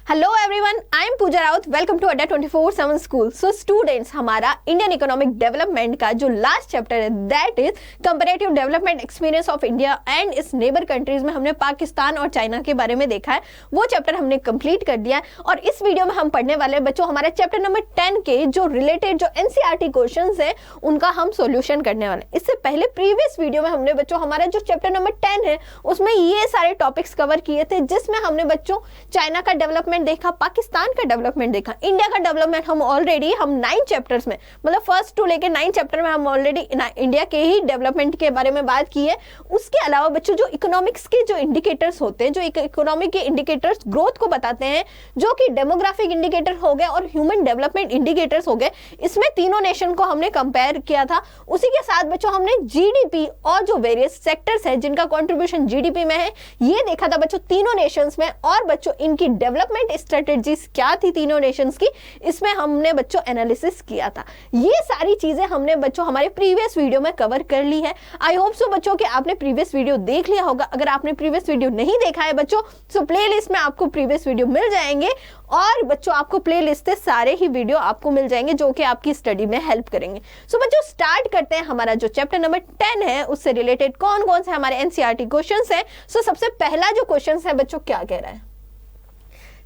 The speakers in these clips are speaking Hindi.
Hello everyone, I am Pooja Raut. Welcome to Adda 24/7 school. So students, हमारा इंडियन इकोनॉमिक डेवलपमेंट का जो लास्ट चैप्टर है that is comparative development experience of India and its neighbour countries में हमने पाकिस्तान और चाइना के बारे में देखा है। वो चैप्टर हमने कंप्लीट कर दिया है और इस वीडियो में हम पढ़ने वाले हैं बच्चों हमारे चैप्टर नंबर 10 के जो रिलेटेड जो एनसीईआरटी क्वेश्चंस है उनका हम सॉल्यूशन करने वाले हैं। इससे पहले प्रीवियस वीडियो में हमने बच्चों हमारा जो चैप्टर नंबर 10 है उसमें ये सारे टॉपिक्स कवर किए थे, जिसमें हमने बच्चों चाइना का डेवलपमेंट देखा, पाकिस्तान का डेवलपमेंट देखा, इंडिया का डेवलपमेंट हम ऑलरेडी 9 चैप्टर्स में मतलब फर्स्ट टू लेके 9 चैप्टर में हम ऑलरेडी इंडिया के ही डेवलपमेंट के बारे में बात की है। उसके अलावा बच्चों जो इकोनॉमिक्स के जो इंडिकेटर्स होते हैं, जो इकोनॉमिक के इंडिकेटर्स ग्रोथ को बताते हैं, जो कि डेमोग्राफिक इंडिकेटर हो गए और ह्यूमन डेवलपमेंट इंडिकेटर्स हो गए, इसमें तीनों नेशन को हमने कंपेयर किया था। उसी के साथ बच्चों हमने जीडीपी और जो वेरियस सेक्टर्स है जिनका कंट्रीब्यूशन जीडीपी में है ये देखा था बच्चों तीनों नेशंस में, और बच्चों इनकी डेवलपमेंट स्ट्रेटेजीज क्या थी तीनों नेशंस की, इसमें हमने बच्चों एनालिसिस किया था। ये सारी चीजें हमने बच्चों हमारे प्रीवियस वीडियो में कवर कर ली है। आई होप सो बच्चों कि आपने प्रीवियस वीडियो देख लिया होगा। अगर आपने प्रीवियस वीडियो नहीं देखा है बच्चों, सो प्लेलिस्ट में आपको प्रीवियस वीडियो मिल जाएंगे और बच्चों आपको प्लेलिस्ट से सारे ही वीडियो आपको मिल जाएंगे जो कि आपकी स्टडी में हेल्प करेंगे। सो बच्चों स्टार्ट करते हैं। हमारा जो चैप्टर नंबर 10 है उससे रिलेटेड कौन कौन से हमारे एनसीईआरटी क्वेश्चंस हैं। सो सबसे पहला जो क्वेश्चन है बच्चों क्या कह रहा है,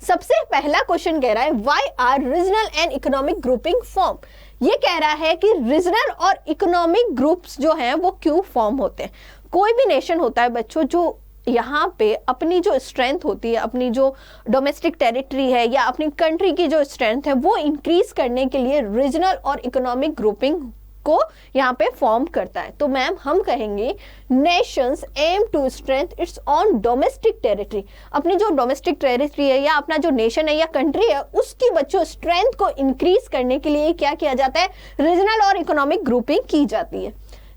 सबसे पहला क्वेश्चन कह रहा है why are regional and economic grouping form. ये कह रहा है कि रीजनल और इकोनॉमिक ग्रुप्स जो हैं वो क्यों फॉर्म होते हैं। कोई भी नेशन होता है बच्चों जो यहाँ पे अपनी जो स्ट्रेंथ होती है, अपनी जो डोमेस्टिक टेरिटरी है या अपनी कंट्री की जो स्ट्रेंथ है वो इंक्रीज करने के लिए रीजनल और इकोनॉमिक ग्रुपिंग को यहाँ पे फॉर्म करता है। तो मैम हम कहेंगे nations aim to strength its own domestic territory. अपनी जो डोमेस्टिक टेरिटरी है या अपना जो नेशन है या कंट्री है उसकी बच्चों स्ट्रेंथ को इंक्रीज करने के लिए क्या किया जाता है, रीजनल और इकोनॉमिक ग्रुपिंग की जाती है।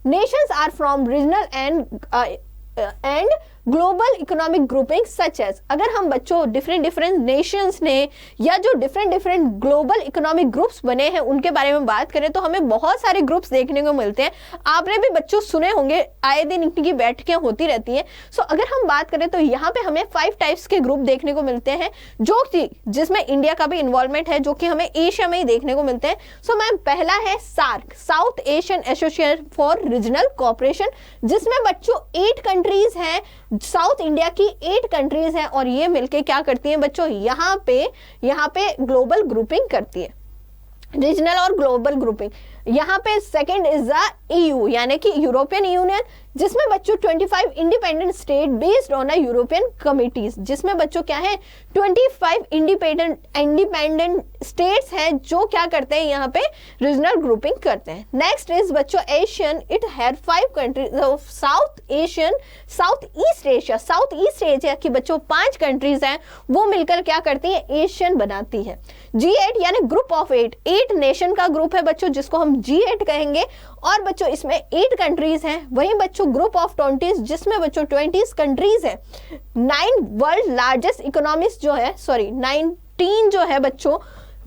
Nations are from regional and global economic grouping such as. अगर हम बच्चों डिफरेंट नेशंस ने या जो डिफरेंट ग्लोबल इकोनॉमिक ग्रुप्स बने हैं उनके बारे में बात करें तो हमें बहुत सारे ग्रुप्स देखने को मिलते हैं। आपने भी बच्चों सुने होंगे, आए दिन इनकी बैठकें होती रहती हैं। सो अगर हम बात करें तो यहाँ पे हमें 5 टाइप्स के ग्रुप देखने को मिलते हैं जो कि जिसमें इंडिया का भी इन्वॉल्वमेंट है, जो कि हमें एशिया में ही देखने को मिलते हैं। सो मैम पहला है SAARC, south Asian association for regional cooperation, जिसमें बच्चों 8 कंट्रीज हैं, साउथ इंडिया की 8 कंट्रीज हैं और ये मिलके क्या करती हैं बच्चों, यहाँ पे ग्लोबल ग्रुपिंग करती है, रीजनल और ग्लोबल ग्रुपिंग। यहाँ पे सेकंड इज द ईयू यानी कि यूरोपियन यूनियन, जिसमें बच्चों 25 independent state based on European committees, जिसमें बच्चों क्या है 25 इंडिपेंडेंट स्टेट्स हैं जो क्या करते हैं यहाँ पे रीजनल ग्रुपिंग करते हैं। नेक्स्ट इज बच्चों Asian, it had 5 countries of south east Asia की बच्चों 5 कंट्रीज हैं, वो मिलकर क्या करती है, एशियन बनाती है। G8 यानी ग्रुप ऑफ 8 नेशन का ग्रुप है बच्चों जिसको हम G8 कहेंगे, और बच्चों इसमें 8 कंट्रीज हैं। वहीं बच्चों ग्रुप ऑफ 20 जिसमें बच्चों 20 कंट्रीज हैं। 9 वर्ल्ड लार्जेस्ट इकोनॉमीज जो है 19 जो है बच्चों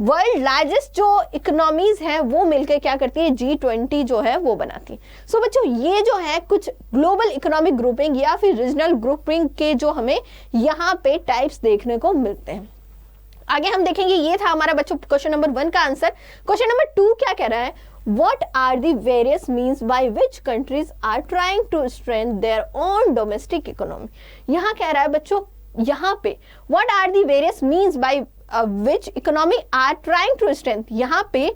वर्ल्ड लार्जेस्ट जो इकोनॉमीज है वो मिलकर क्या करती है, G20 जो है वो बनाती है। सो बच्चों ये जो है कुछ ग्लोबल इकोनॉमिक ग्रुपिंग या फिर रीजनल ग्रुपिंग के जो हमें यहाँ पे टाइप्स देखने को मिलते हैं। आगे हम देखेंगे, ये था हमारा बच्चों क्वेश्चन नंबर 1 का आंसर। क्वेश्चन नंबर 2 क्या कह रहा है, What are the various means by which countries are trying to strengthen their own domestic economy? यहाँ कह रहा है बच्चों, यहाँ पे What are the various means by which economy are trying to strengthen? यहाँ पे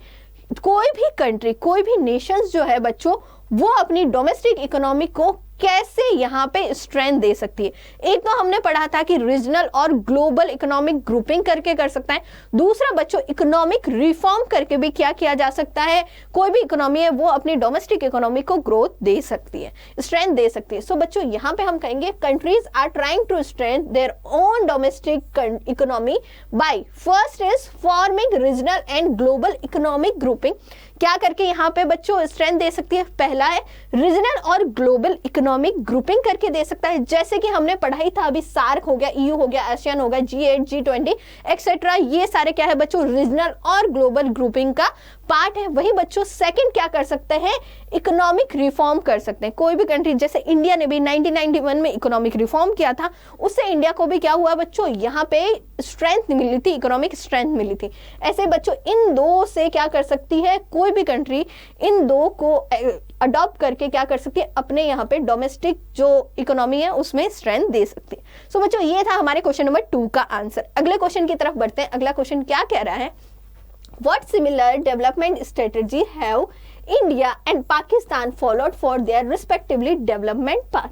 कोई भी कंट्री, कोई भी नेशंस जो है बच्चों वो अपनी डोमेस्टिक इकोनॉमी को कैसे यहाँ पे स्ट्रेंथ दे सकती है। एक तो हमने पढ़ा था कि रीजनल और ग्लोबल इकोनॉमिक ग्रुपिंग करके कर सकता है। दूसरा बच्चों इकोनॉमिक रिफॉर्म करके भी क्या किया जा सकता है, कोई भी इकोनॉमी है वो अपनी डोमेस्टिक इकोनॉमी को ग्रोथ दे सकती है, स्ट्रेंथ दे सकती है। सो बच्चों यहाँ पे हम कहेंगे countries are trying to strength their own domestic economy by first is forming regional and global economic grouping. क्या करके यहाँ पे बच्चों स्ट्रेंथ दे सकती है, पहला है रीजनल और ग्लोबल इकोनॉमिक ग्रुपिंग करके दे सकता है, जैसे कि हमने पढ़ाई था अभी सार्क हो गया, ईयू हो गया, एशियन हो गया, G8 G20 एक्सेट्रा, ये सारे क्या है बच्चों रीजनल और ग्लोबल ग्रुपिंग का पार्ट है। वही बच्चों सेकंड क्या कर सकते हैं, इकोनॉमिक रिफॉर्म कर सकते हैं। कोई भी कंट्री, जैसे इंडिया ने भी 1991 में इकोनॉमिक रिफॉर्म किया था, उससे इंडिया को भी क्या हुआ बच्चों, यहाँ पे स्ट्रेंथ मिली थी, इकोनॉमिक स्ट्रेंथ मिली थी। ऐसे बच्चों इन दो से क्या कर सकती है, कोई भी कंट्री इन दो को अडॉप्ट करके क्या कर सकती है, अपने यहाँ पे डोमेस्टिक जो इकोनॉमी है उसमें स्ट्रेंथ दे सकती है। सो बच्चों ये था हमारे क्वेश्चन नंबर 2 का आंसर। अगले क्वेश्चन की तरफ बढ़ते हैं। अगला क्वेश्चन क्या कह रहा है, What similar development strategy have India and Pakistan followed for their respectively development path?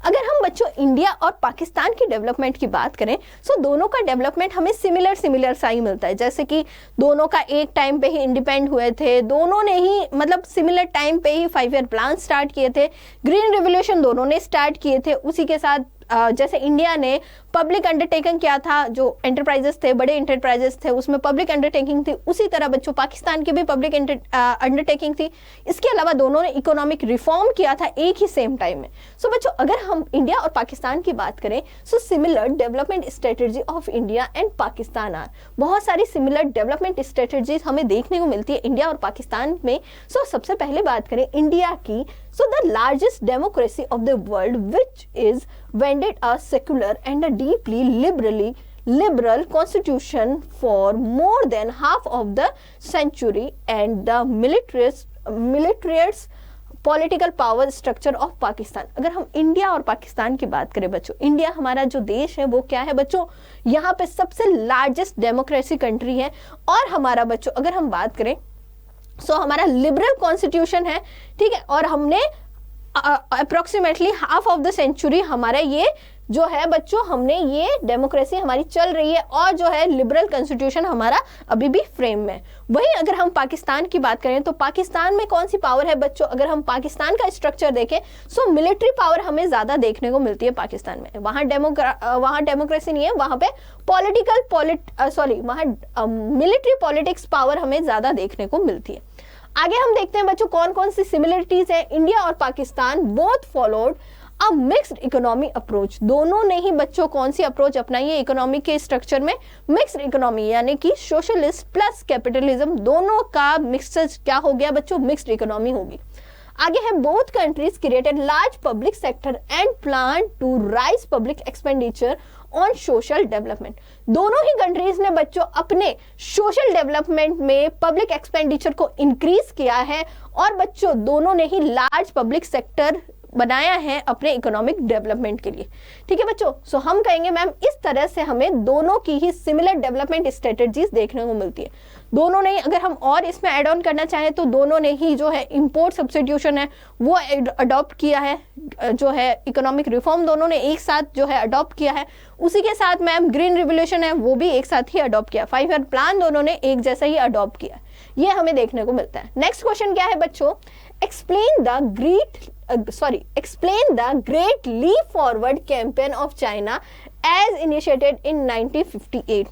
अगर हम बच्चों इंडिया और पाकिस्तान की डेवलपमेंट की बात करें, सो दोनों का डेवलपमेंट हमें सिमिलर सा ही मिलता है। जैसे कि दोनों का एक टाइम पे ही इंडिपेंडेंट हुए थे, दोनों ने ही मतलब सिमिलर टाइम पे ही 5 ईयर प्लान स्टार्ट किए थे, ग्रीन रिवोल्यूशन दोनों ने स्टार्ट किए थे। उसी के साथ जैसे इंडिया ने पब्लिक अंडरटेकिंग किया था, जो एंटरप्राइजेस थे, बड़े एंटरप्राइजेस थे, उसमें पब्लिक अंडरटेकिंग थी, उसी तरह बच्चों पाकिस्तान की भी पब्लिक अंडरटेकिंग थी। इसके अलावा दोनों ने इकोनॉमिक रिफॉर्म किया था एक ही सेम टाइम में। सो बच्चों अगर हम इंडिया और पाकिस्तान की बात करें, so similar development strategy of India and Pakistan are, बहुत सारी सिमिलर डेवलपमेंट स्ट्रेटजीज हमें देखने को मिलती है इंडिया और पाकिस्तान में। सो सबसे पहले बात करें इंडिया की, so the largest democracy of the world, which is vended a secular and a deeply liberal constitution for more than half of the century, and the military's political power structure of Pakistan। अगर हम इंडिया और पाकिस्तान की बात करें बच्चों, इंडिया हमारा जो देश है वो क्या है बच्चों, यहाँ पे सबसे लार्जेस्ट डेमोक्रेसी कंट्री है। और हमारा बच्चों अगर हम बात करें, सो हमारा लिबरल कॉन्स्टिट्यूशन है, ठीक है, और हमने approximately half of the century हमारा ये जो है बच्चों, हमने ये डेमोक्रेसी हमारी चल रही है, और जो है लिबरल कॉन्स्टिट्यूशन हमारा अभी भी फ्रेम में। वहीं अगर हम पाकिस्तान की बात करें तो पाकिस्तान में कौन सी पावर है बच्चों, अगर हम पाकिस्तान का स्ट्रक्चर देखें, सो मिलिट्री पावर हमें ज्यादा देखने को मिलती है पाकिस्तान में। वहाँ डेमोक्रेसी नहीं है, वहाँ पे वहाँ मिलिट्री पॉलिटिक्स पावर हमें ज्यादा देखने को मिलती है। आगे हम देखते हैं बच्चों कौन कौन सी सिमिलरिटीज है। इंडिया और Pakistan both followed a mixed economy approach, दोनों ने ही बच्चों कौन सी अप्रोच अपनाई है इकोनॉमी के स्ट्रक्चर में, मिक्स्ड इकोनॉमी, यानी कि सोशलिस्ट प्लस कैपिटलिज्म, दोनों का मिक्सचर क्या हो गया बच्चों, मिक्स्ड इकोनॉमी होगी। आगे है both countries created large public sector and plan to raise public expenditure on social development. दोनों ही कंट्रीज ने बच्चों अपने सोशल डेवलपमेंट में पब्लिक एक्सपेंडिचर को इंक्रीज किया है, और बच्चों दोनों ने ही लार्ज पब्लिक सेक्टर बनाया है अपने इकोनॉमिक डेवलपमेंट के लिए। ठीक है बच्चों, सो हम कहेंगे मैम इस तरह से हमें दोनों की ही सिमिलर डेवलपमेंट स्ट्रेटजीज देखने को मिलती है। दोनों ने, अगर हम और इसमें ऐड ऑन करना चाहें तो दोनों ने ही जो है इंपोर्ट सब्स्टिट्यूशन है वो अडॉप्ट किया है, जो है इकोनॉमिक रिफॉर्म दोनों ने एक साथ जो है अडॉप्ट किया है। उसी के साथ मैम ग्रीन रिवोल्यूशन है वो भी एक साथ ही अडॉप्ट किया, 5 ईयर प्लान दोनों ने एक जैसा ही अडॉप्ट किया, ये हमें देखने को मिलता है। नेक्स्ट क्वेश्चन क्या है बच्चों, explain the great leap forward campaign of China as initiated in 1958।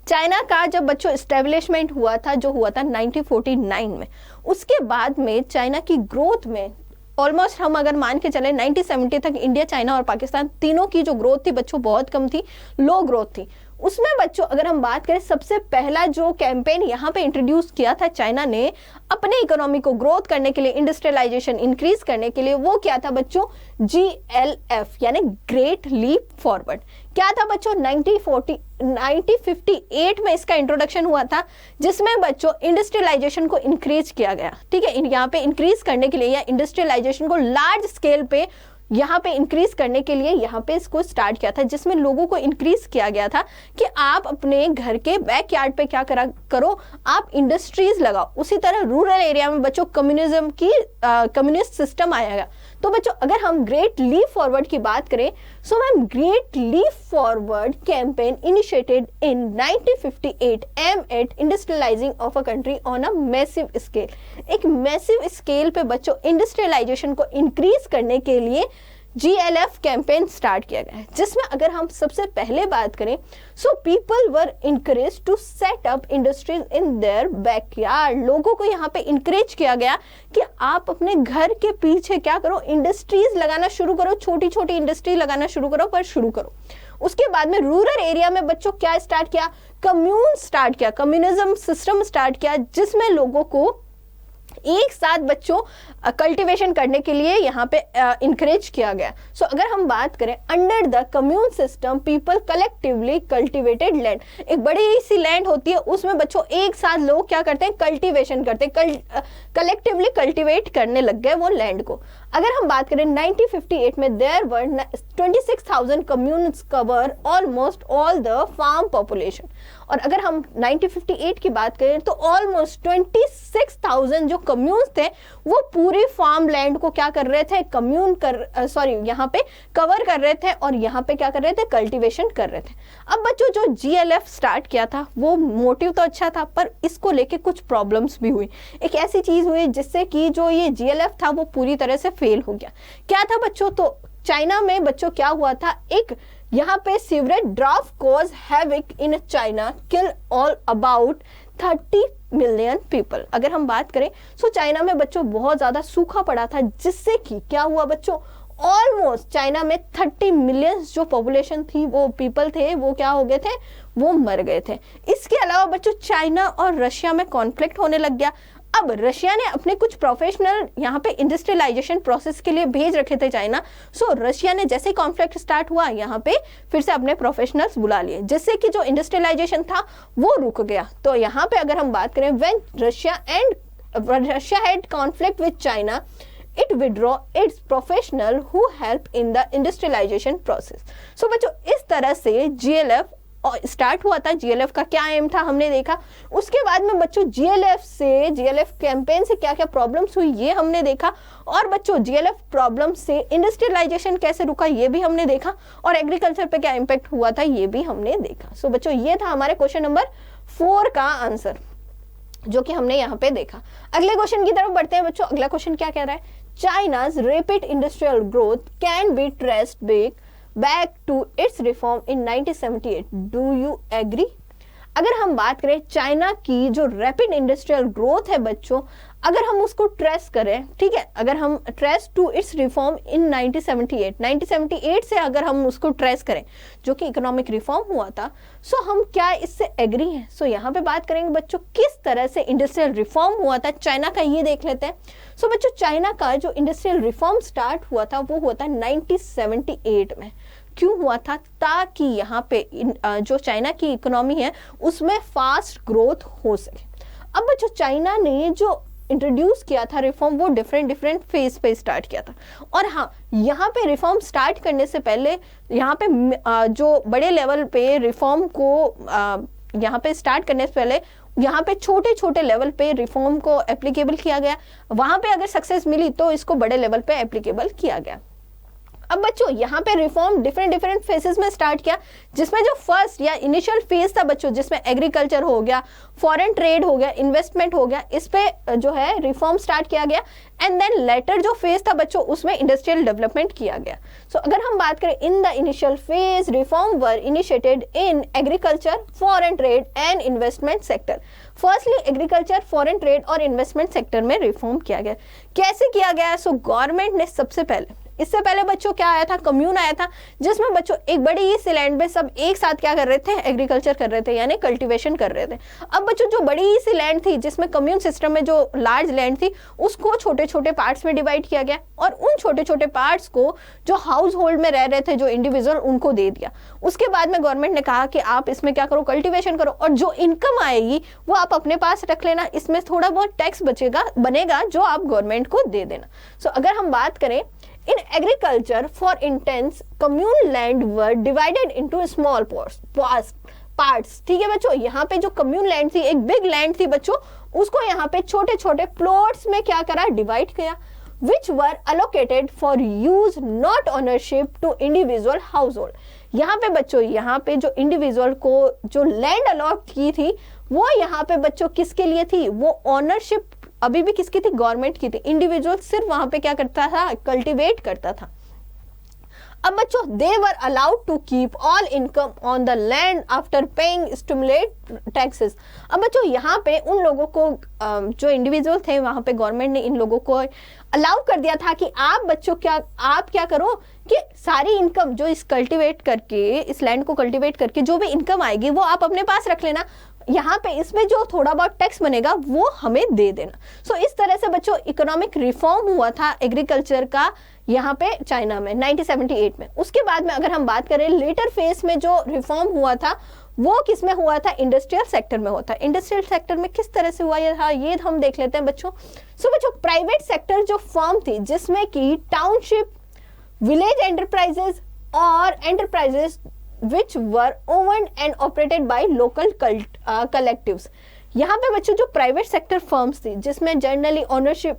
China का जब बच्चों एस्टेब्लिशमेंट हुआ था, जो हुआ था 1949 में, उसके बाद में चाइना की ग्रोथ में ऑलमोस्ट हम अगर मान के चले 1970 तक इंडिया, चाइना और पाकिस्तान तीनों की जो ग्रोथ थी बच्चों बहुत कम थी, लो ग्रोथ थी। उसमें बच्चों अगर हम बात करें, सबसे पहला जो कैंपेन यहाँ पे इंट्रोड्यूस किया था चाइना ने अपने इकोनॉमी को ग्रोथ करने के लिए, इंडस्ट्रियलाइजेशन इंक्रीज करने के लिए, वो क्या था बच्चों, GLF यानी ग्रेट लीप फॉरवर्ड। क्या था बच्चों, 1958 में इसका इंट्रोडक्शन हुआ था, जिसमें बच्चों इंडस्ट्रियलाइजेशन को इंक्रीज किया गया। ठीक है, यहाँ पे इंक्रीज करने के लिए या इंडस्ट्रियलाइजेशन को लार्ज स्केल पे यहाँ पे इंक्रीज करने के लिए यहाँ पे इसको स्टार्ट किया था, जिसमें लोगों को इंक्रीज किया गया था कि आप अपने घर के बैकयार्ड पे क्या करो, आप इंडस्ट्रीज लगाओ। उसी तरह रूरल एरिया में बच्चों कम्युनिस्ट सिस्टम आएगा। तो बच्चों अगर हम ग्रेट लीप फॉरवर्ड की बात करें, so ma'am great leap forward campaign initiated in 1958 aim at industrialising of a country on a massive scale. एक मैसिव स्केल पे बच्चों इंडस्ट्रियलाइजेशन को इंक्रीज करने के लिए GLF कैंपेन स्टार्ट किया गया है, जिसमें अगर हम सबसे पहले बात करें, so people were encourage to set up industries in their backyard. लोगों को यहाँ पे इनकरेज किया गया कि आप अपने घर के पीछे क्या करो, इंडस्ट्रीज लगाना शुरू करो, छोटी छोटी इंडस्ट्री लगाना शुरू करो, पर शुरू करो। उसके बाद में रूरल एरिया में बच्चों क्या स्टार्ट किया, कम्युनिज्म सिस्टम स्टार्ट किया, जिसमें लोगों को एक साथ बच्चों कल्टीवेशन करने के लिए यहाँ पे इंकरेज किया गया। सो अगर हम बात करें under the commune system people collectively cultivated land, एक बड़ी सी लैंड होती है उसमें बच्चों एक साथ लोग क्या करते हैं, कल्टीवेशन करते हैं, कलेक्टिवली कल्टीवेट करने लग गए वो लैंड को। अगर हम बात करें 1958 में there were 26,000 communes cover almost all the farm population, और अगर हम 1958 की बात करें तो ऑलमोस्ट 26,000 जो कम्यून्स थे वो पूरी फार्म लैंड को क्या कर रहे थे, यहाँ पे कवर कर रहे थे और यहाँ पे क्या कर रहे थे, कल्टीवेशन कर रहे थे। अब बच्चों जो GLF स्टार्ट किया था वो मोटिव तो अच्छा था पर इसको लेके कुछ प्रॉब्लम्स भी हुई। एक ऐसी चीज हुई जिससे कि जो ये GLF था वो पूरी तरह से फेल हो गया। क्या था बच्चों, तो चाइना में बच्चों क्या हुआ था, एक यहाँ पे sewerage draft cause havoc in China, kill all about 30 million people. अगर हम बात करें तो चाइना में बच्चों बहुत ज्यादा सूखा पड़ा था जिससे कि क्या हुआ बच्चों, ऑलमोस्ट चाइना में 30 मिलियन जो पॉपुलेशन थी, वो पीपल थे, वो क्या हो गए थे, वो मर गए थे। इसके अलावा बच्चों चाइना और रशिया में कॉन्फ्लिक्ट होने लग गया। अब रशिया ने अपने कुछ प्रोफेशनल यहाँ पे इंडस्ट्रियलाइजेशन प्रोसेस के लिए भेज रखे थे चाइना। सो रशिया ने जैसे कॉन्फ्लिक्ट स्टार्ट हुआ यहाँ पे फिर से अपने प्रोफेशनल्स बुला लिए, जिससे कि जो इंडस्ट्रियलाइजेशन था वो रुक गया। तो यहाँ पे अगर हम बात करें when Russia had conflict with China, it withdraw its professional who help in the industrialization process। So बच्चों इस तरह से GLF स्टार्ट हुआ था। GLF का क्या एम था हमने देखा। उसके बाद में बच्चों GLF कैंपेन से क्या क्या प्रॉब्लम्स हुई ये हमने देखा, और बच्चों GLF प्रॉब्लम से इंडस्ट्रियलाइजेशन कैसे रुका ये भी हमने देखा, और एग्रीकल्चर पे क्या इम्पैक्ट हुआ था ये भी हमने देखा। सो बच्चों ये था हमारे क्वेश्चन नंबर 4 का आंसर जो कि हमने यहाँ पे देखा। अगले क्वेश्चन की तरफ बढ़ते हैं बच्चों। अगला क्वेश्चन क्या कह रहा है, चाइना's rapid industrial growth can be traced back to its reform in 1978। Do you agree? अगर हम बात करें चाइना की जो रैपिड इंडस्ट्रियल ग्रोथ है बच्चों, अगर हम उसको ट्रेस करें, ठीक है, अगर हम trace to its reform in 1978 से अगर हम उसको ट्रेस करें जो कि इकोनॉमिक रिफॉर्म हुआ था, सो हम क्या इससे एग्री हैं। सो यहाँ पे बात करेंगे बच्चों किस तरह से इंडस्ट्रियल रिफॉर्म हुआ था चाइना का, ये देख लेते हैं। सो बच्चों चाइना का जो इंडस्ट्रियल रिफॉर्म स्टार्ट हुआ था वो हुआ था 1978 में। क्यों हुआ था, ताकि यहाँ पे जो चाइना की इकोनॉमी है उसमें फास्ट ग्रोथ हो सके। अब बच्चों चाइना ने जो इंट्रोड्यूस किया था रिफॉर्म वो डिफरेंट फेज पे स्टार्ट किया था, और हाँ यहाँ पे रिफॉर्म स्टार्ट करने से पहले यहाँ पे जो बड़े लेवल पे रिफॉर्म को यहाँ पे स्टार्ट करने से पहले यहाँ पे छोटे छोटे लेवल पे रिफॉर्म को एप्लीकेबल किया गया। वहां पे अगर सक्सेस मिली तो इसको बड़े लेवल पे एप्लीकेबल किया गया। अब बच्चों यहाँ पे रिफॉर्म डिफरेंट फेजेस में स्टार्ट किया, जिसमें जो फर्स्ट या इनिशियल फेज था बच्चों जिसमें एग्रीकल्चर हो गया, फॉरेन ट्रेड हो गया, इन्वेस्टमेंट हो गया, इस पे जो है रिफॉर्म स्टार्ट किया गया। एंड देन लेटर जो फेज था बच्चों उसमें इंडस्ट्रियल डेवलपमेंट किया गया। सो अगर हम बात करें in the initial phase reform were initiated in agriculture, foreign trade and investment sector. Firstly agriculture, foreign trade और इन्वेस्टमेंट सेक्टर में रिफॉर्म किया गया। कैसे किया गया, सो गवर्नमेंट ने सबसे पहले, इससे पहले बच्चों क्या आया था, कम्यून आया था, जिसमें बच्चों एक बड़ी सी लैंड में सब एक साथ क्या कर रहे थे, एग्रीकल्चर कर रहे थे, यानी कल्टीवेशन कर रहे थे। अब बच्चों जो बड़ी सी लैंड थी जिसमें कम्यून सिस्टम में जो लार्ज लैंड थी उसको छोटे छोटे पार्ट्स में डिवाइड किया गया, और उन छोटे छोटे पार्ट्स को जो हाउस होल्ड में रह रहे थे जो इंडिविजुअल उनको दे दिया। उसके बाद में गवर्नमेंट ने कहा कि आप इसमें क्या करो, कल्टीवेशन करो, और जो इनकम आएगी वो आप अपने पास रख लेना, इसमें थोड़ा बहुत टैक्स बनेगा जो आप गवर्नमेंट को दे देना। सो अगर हम बात करें in agriculture, for instance, commune land were divided into small parts। ठीक है बच्चों, यहाँ पे जो कम्यून लैंड थी, एक बिग लैंड थी बच्चों, उसको यहाँ पे छोटे छोटे प्लॉट्स में क्या करा, डिवाइड किया, which were allocated for use not ownership to individual household। यहाँ पे बच्चों, यहाँ पे जो इंडिविजुअल को जो लैंड अलॉट की थी वो यहाँ पे बच्चों किसके लिए थी, वो ऑनरशिप अभी भी किसकी थी, गवर्नमेंट की थी। इंडिविजुअल सिर्फ वहां पे क्या करता था, कल्टीवेट करता था। अब बच्चों they were allowed to keep all income on the land after paying stimulate taxes. अब बच्चों यहाँ पे उन लोगों को जो इंडिविजुअल थे वहां पे गवर्नमेंट ने इन लोगों को अलाउ कर दिया था कि आप क्या करो कि सारी इनकम जो इस लैंड को कल्टीवेट करके जो भी इनकम आएगी वो आप अपने पास रख लेना, यहाँ पे इसमें जो थोड़ा बहुत टैक्स बनेगा वो हमें दे देना। सो इस तरह से बच्चों इकोनॉमिक रिफॉर्म हुआ था एग्रीकल्चर का यहाँ पे चाइना में 1978 में। उसके बाद में अगर हम बात करें लेटर फेज में जो रिफॉर्म हुआ था वो किस में हुआ था, इंडस्ट्रियल सेक्टर में होता है। इंडस्ट्रियल सेक्टर में किस तरह से हुआ ये हम देख लेते हैं बच्चों। सो बच्चों प्राइवेट सेक्टर जो फर्म थी जिसमें कि टाउनशिप, विलेज एंटरप्राइजेस और enterprises which were owned and operated by local collectives। यहाँ पे बच्चों जो प्राइवेट सेक्टर फर्म्स थी जिसमें जनरली ओनरशिप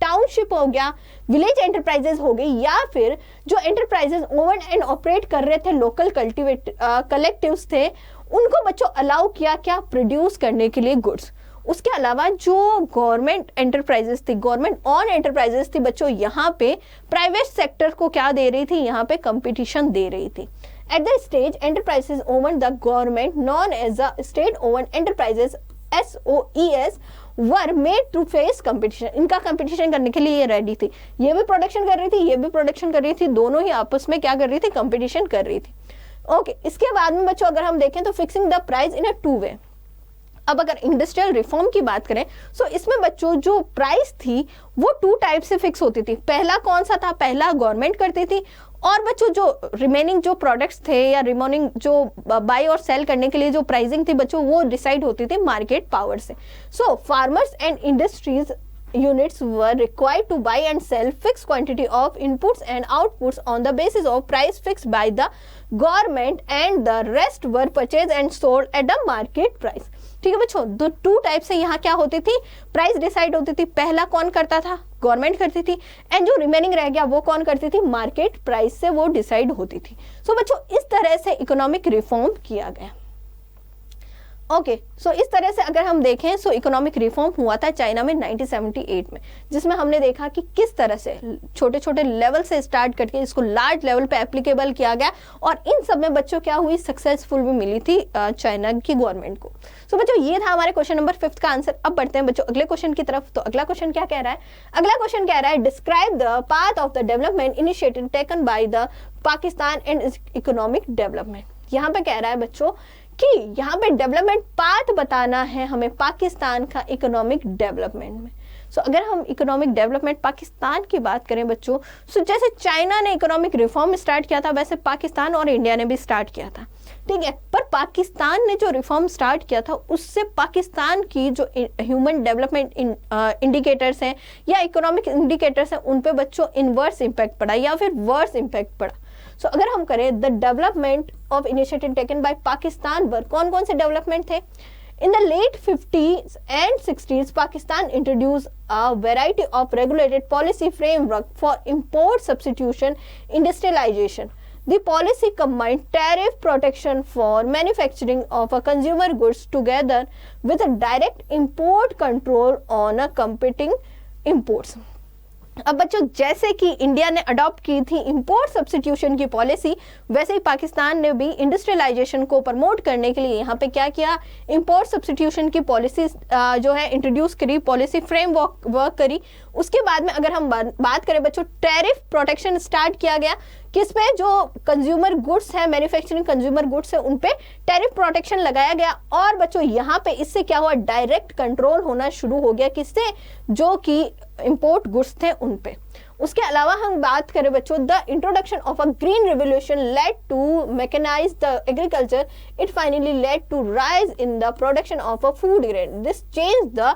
टाउनशिप हो गया, विलेज एंटरप्राइजेस हो गई, या फिर जो एंटरप्राइजेस ओन एंड ऑपरेट कर रहे थे लोकल कलेक्टिव्स थे, उनको बच्चों अलाउ किया क्या, प्रोड्यूस करने के लिए गुड्स। उसके अलावा जो गवर्नमेंट एंटरप्राइजेस थी, गवर्नमेंट ऑन एंटरप्राइजेस थी बच्चों, यहाँ पे प्राइवेट सेक्टर को क्या दे रही थी, यहाँ पे कंपटीशन दे रही थी। At the stage, enterprises owned the government, known as the state-owned enterprises (SOEs), were made to face competition। इनका कंपटीशन करने के लिए ये रेडी थी, ये भी प्रोडक्शन कर रही थी, ये भी प्रोडक्शन कर रही थी, दोनों ही आपस में क्या कर रही थी, कंपटीशन कर रही थी। ओके, इसके बाद में बच्चों अगर हम देखें तो fixing the price in a two way. अब अगर इंडस्ट्रियल रिफॉर्म की बात करें तो इसमें बच्चों जो प्राइस थी वो टू टाइप से फिक्स होती थी। पहला कौन सा था, पहला गवर्नमेंट करती थी, और बच्चों जो रिमेनिंग जो प्रोडक्ट्स थे या रिमेनिंग जो बाय और सेल करने के लिए जो प्राइसिंग थी बच्चों वो डिसाइड होती थी मार्केट पावर से। So farmers and industries units were required to buy and sell fixed quantity of inputs and outputs on the basis of price fixed by the government, and the rest were purchased and sold at the market price। ठीक है बच्चों, दो टू टाइप से यहाँ क्या होती थी, प्राइस डिसाइड होती थी। पहला कौन करता था, गवर्नमेंट करती थी, एंड जो रिमेनिंग रह गया वो कौन करती थी, मार्केट प्राइस से वो डिसाइड होती थी। सो बच्चों इस तरह से इकोनॉमिक रिफॉर्म किया गया। ओके, सो इस तरह से अगर हम देखें सो इकोनॉमिक रिफॉर्म हुआ था चाइना में 1978 में, जिसमें हमने देखा कि किस तरह से छोटे छोटे लेवल से स्टार्ट करके इसको लार्ज लेवल पे एप्लीकेबल किया गया, और इन सब में बच्चों क्या हुई, सक्सेसफुल भी मिली थी चाइना की गवर्नमेंट को। सो बच्चों ये था हमारे क्वेश्चन नंबर 5 का आंसर। अब बढ़ते हैं बच्चों अगले क्वेश्चन की तरफ। तो अगला क्वेश्चन क्या कह रहा है, अगला क्वेश्चन कह रहा है describe the path of the development initiative taken by the Pakistan and economic development. यहाँ पे कह रहा है बच्चों कि यहाँ पे डेवलपमेंट पाथ बताना है हमें पाकिस्तान का इकोनॉमिक डेवलपमेंट में। सो अगर हम इकोनॉमिक डेवलपमेंट पाकिस्तान की बात करें बच्चों, सो जैसे चाइना ने इकोनॉमिक रिफॉर्म स्टार्ट किया था वैसे पाकिस्तान और इंडिया ने भी स्टार्ट किया था, ठीक है। पर पाकिस्तान ने जो रिफॉर्म स्टार्ट किया था उससे पाकिस्तान की जो ह्यूमन डेवलपमेंट इंडिकेटर्स हैं या इकोनॉमिक इंडिकेटर्स हैं उन पे बच्चों इनवर्स इम्पैक्ट पड़ा या फिर वर्स इम्पैक्ट पड़ा। सो अगर हम करें the development of initiative taken by Pakistan पर कौन कौन से डेवलपमेंट थे। In the late 50s and 60s, Pakistan introduced a variety of regulated policy framework for import substitution industrialization. The policy combined tariff protection for manufacturing of a consumer goods together with a direct import control on a competing imports. अब बच्चों जैसे कि इंडिया ने अडॉप्ट की थी इंपोर्ट सब्स्टिट्यूशन की पॉलिसी, वैसे ही पाकिस्तान ने भी इंडस्ट्रियलाइजेशन को प्रमोट करने के लिए यहाँ पे क्या किया, इंपोर्ट सब्स्टिट्यूशन की पॉलिसी जो है इंट्रोड्यूस करी, पॉलिसी फ्रेमवर्क करी। उसके बाद में अगर हम बात करें बच्चों टैरिफ प्रोटेक्शन स्टार्ट किया गया, किसपे, जो कंज्यूमर गुड्स है, मैन्युफैक्चरिंग कंज्यूमर गुड्स है उन पे टैरिफ प्रोटेक्शन लगाया गया। और बच्चों यहाँ पे इससे क्या हुआ, डायरेक्ट कंट्रोल होना शुरू हो गया, किससे, जो कि इंपोर्ट गुड्स थे उन पे। उसके अलावा हम बात करें बच्चों the introduction of a green revolution led to mechanise the agriculture, it finally led to rise in the production of a food grain, this change the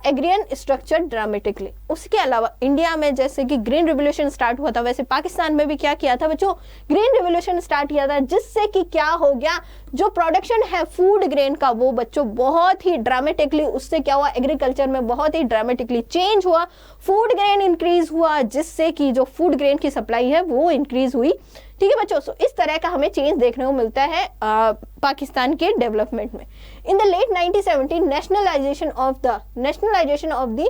agrarian structure dramatically. उसके अलावा इंडिया में जैसे कि ग्रीन रिवोल्यूशन स्टार्ट हुआ था वैसे पाकिस्तान में भी क्या किया था बच्चों, ग्रीन रिवोल्यूशन स्टार्ट किया था, जिससे कि क्या हो गया, जो प्रोडक्शन है फूड ग्रेन का वो बच्चों बहुत ही ड्रामेटिकली, उससे क्या हुआ, एग्रीकल्चर में बहुत ही ड्रामेटिकली चेंज हुआ, फूड ग्रेन इंक्रीज हुआ, जिससे कि जो फूड ग्रेन की सप्लाई है वो इंक्रीज हुई, ठीक है बच्चों। सो इस तरह का हमें चेंज देखने को मिलता है पाकिस्तान के डेवलपमेंट में। In the late 1970 nationalisation of the